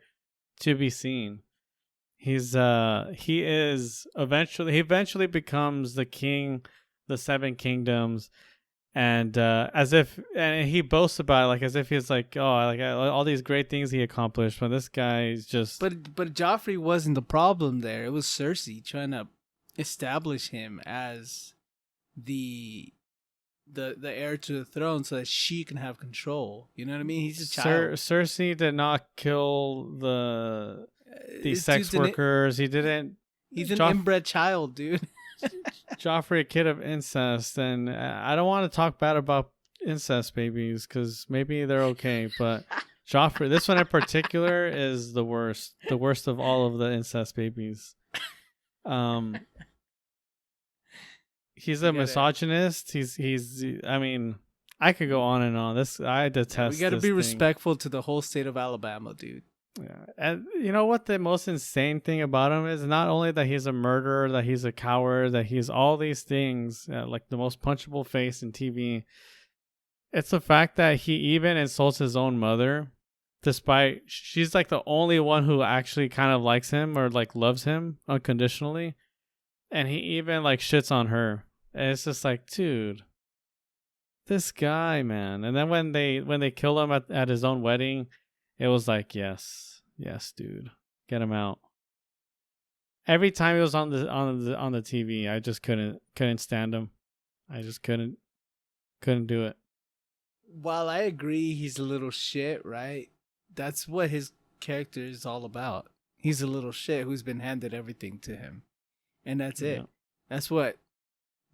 C: to be seen. He eventually becomes the king, the Seven Kingdoms. And he boasts about it, like as if he's like, oh, like all these great things he accomplished. But this guy is just.
A: But Joffrey wasn't the problem there. It was Cersei trying to establish him as the heir to the throne, so that she can have control. You know what I mean? He's a child.
C: Cersei did not kill these sex workers. He didn't.
A: He's an inbred child, dude.
C: Joffrey, a kid of incest, and I don't want to talk bad about incest babies because maybe they're okay, but Joffrey, this one in particular, is the worst of all of the incest babies. He's a misogynist. He's. I mean, I could go on and on. I detest.
A: We got to be respectful to the whole state of Alabama, dude.
C: Yeah, and you know what the most insane thing about him is? Not only that he's a murderer, that he's a coward, that he's all these things, like the most punchable face in TV. It's the fact that he even insults his own mother, despite she's like the only one who actually kind of likes him or like loves him unconditionally, and he even like shits on her. And it's just like, dude, this guy, man. And then when they kill him at his own wedding, it was like, yes, dude, get him out. Every time he was on the TV, I just couldn't stand him. I just couldn't do it.
A: While I agree he's a little shit, right? That's what his character is all about. He's a little shit who's been handed everything to him, and that's it. That's what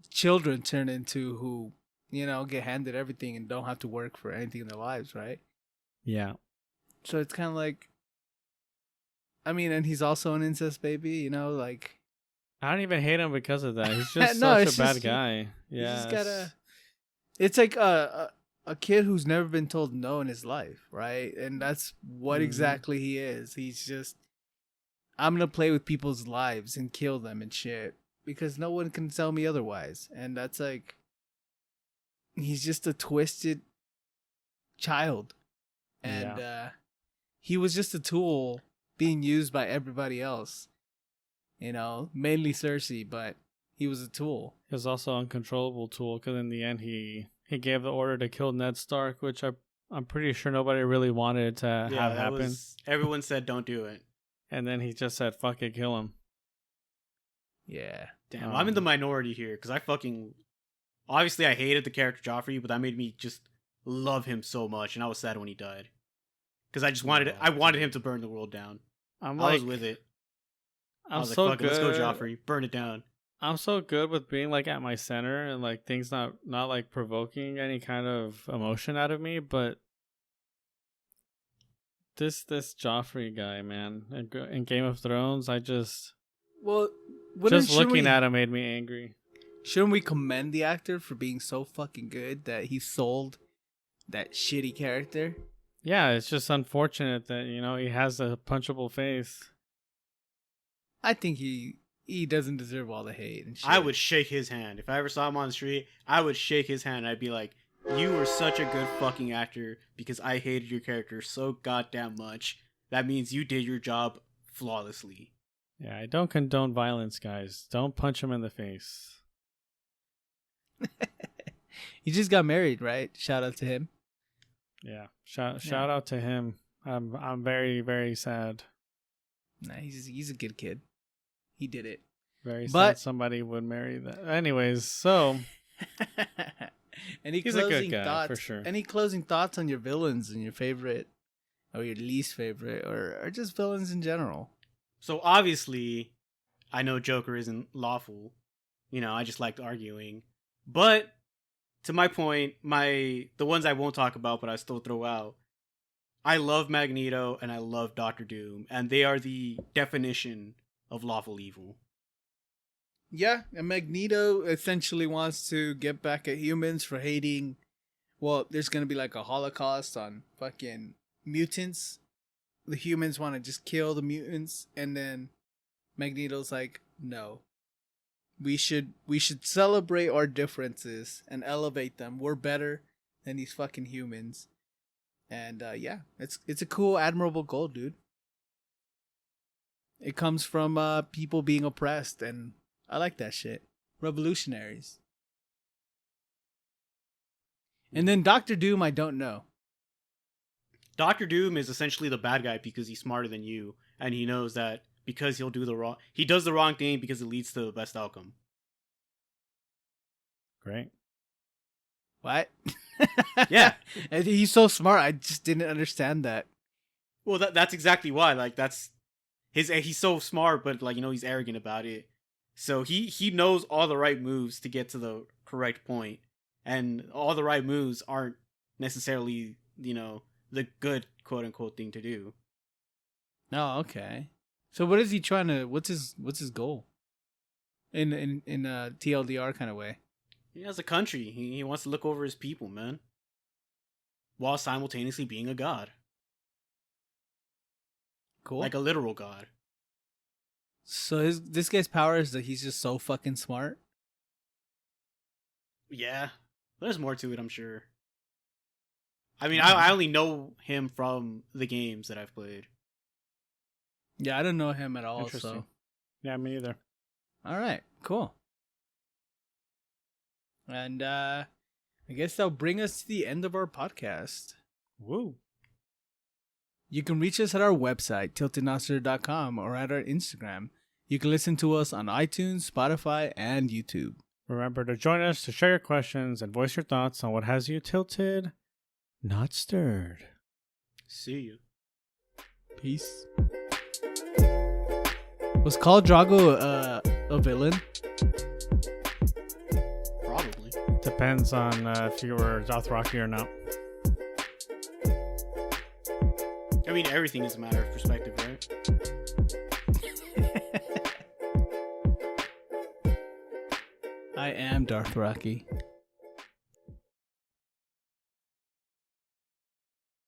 A: children turn into, who get handed everything and don't have to work for anything in their lives, right?
C: Yeah.
A: So it's kind of like, I mean, and he's also an incest baby, like.
C: I don't even hate him because of that. He's just such a bad guy. Yeah.
A: Just gotta. It's like a kid who's never been told no in his life, right? And that's what exactly he is. He's just, I'm gonna play with people's lives and kill them and shit because no one can tell me otherwise. And that's like, he's just a twisted child, and he was just a tool being used by everybody else, mainly Cersei, but he was a tool.
C: He was also an uncontrollable tool because in the end he he gave the order to kill Ned Stark, which I'm pretty sure nobody really wanted to have happen.
B: Everyone said don't do it.
C: And then he just said, "Fuck it, kill him."
A: Yeah.
B: Damn, I'm in the minority here because obviously I hated the character Joffrey, but that made me just love him so much, and I was sad when he died because I wanted him to burn the world down. I was with it. I was
C: so
B: like, fuck
C: good.
B: it, let's go, Joffrey, burn it down.
C: I'm so good with being like at my center and like things not like provoking any kind of emotion out of me, but this Joffrey guy, man, in Game of Thrones, I just looking at him made me angry.
A: Shouldn't we commend the actor for being so fucking good that he sold that shitty character?
C: Yeah, it's just unfortunate that, he has a punchable face.
A: I think he doesn't deserve all the hate and shit.
B: I would shake his hand. If I ever saw him on the street, I would shake his hand. I'd be like, you were such a good fucking actor because I hated your character so goddamn much. That means you did your job flawlessly.
C: Yeah, I don't condone violence, guys. Don't punch him in the face.
A: He just got married, right? Shout out to him.
C: Yeah, shout out to him. I'm very, very sad.
A: Nah, he's a good kid. He did it.
C: Very sad somebody would marry that. Anyways, so
A: he's a good guy for sure. Any closing thoughts on your villains and your favorite or your least favorite or just villains in general?
B: So obviously, I know Joker isn't lawful. I just liked arguing. But to my point, the ones I won't talk about but I still throw out, I love Magneto and I love Doctor Doom, and they are the definition of lawful evil.
A: Yeah, and Magneto essentially wants to get back at humans for hating. Well, there's going to be like a Holocaust on fucking mutants. The humans want to just kill the mutants, and then Magneto's like, no. We should celebrate our differences and elevate them. We're better than these fucking humans. And yeah, it's a cool, admirable goal, dude. It comes from people being oppressed, and I like that shit. Revolutionaries. And then Doctor Doom, I don't know.
B: Doctor Doom is essentially the bad guy because he's smarter than you, and he knows that because he does the wrong thing because it leads to the best outcome.
C: Great.
A: What?
B: Yeah.
A: He's so smart. I just didn't understand that.
B: Well, that's exactly why. Like, he's so smart, but like, he's arrogant about it. So he knows all the right moves to get to the correct point, and all the right moves aren't necessarily, the good quote unquote thing to do.
A: Oh, okay. So what is he trying to? What's his goal? In a TLDR kind of way.
B: He has a country. He wants to look over his people, man, while simultaneously being a god.
A: Cool.
B: Like a literal god.
A: So this guy's power is that he's just so fucking smart.
B: Yeah, there's more to it, I'm sure. I mean, I only know him from the games that I've played.
A: Yeah, I don't know him at all.
C: Interesting.
A: So.
C: Yeah, me either.
A: All right, cool. And I guess that'll bring us to the end of our podcast.
C: Woo.
A: You can reach us at our website, tiltednoster.com, or at our Instagram. You can listen to us on iTunes, Spotify, and YouTube.
C: Remember to join us to share your questions and voice your thoughts on what has you tilted, not stirred.
B: See you.
A: Peace. Was Khal Drogo a villain?
B: Probably.
C: Depends on if you were Dothraki or not.
B: I mean, everything is a matter of perspective, right?
A: I am Dothraki.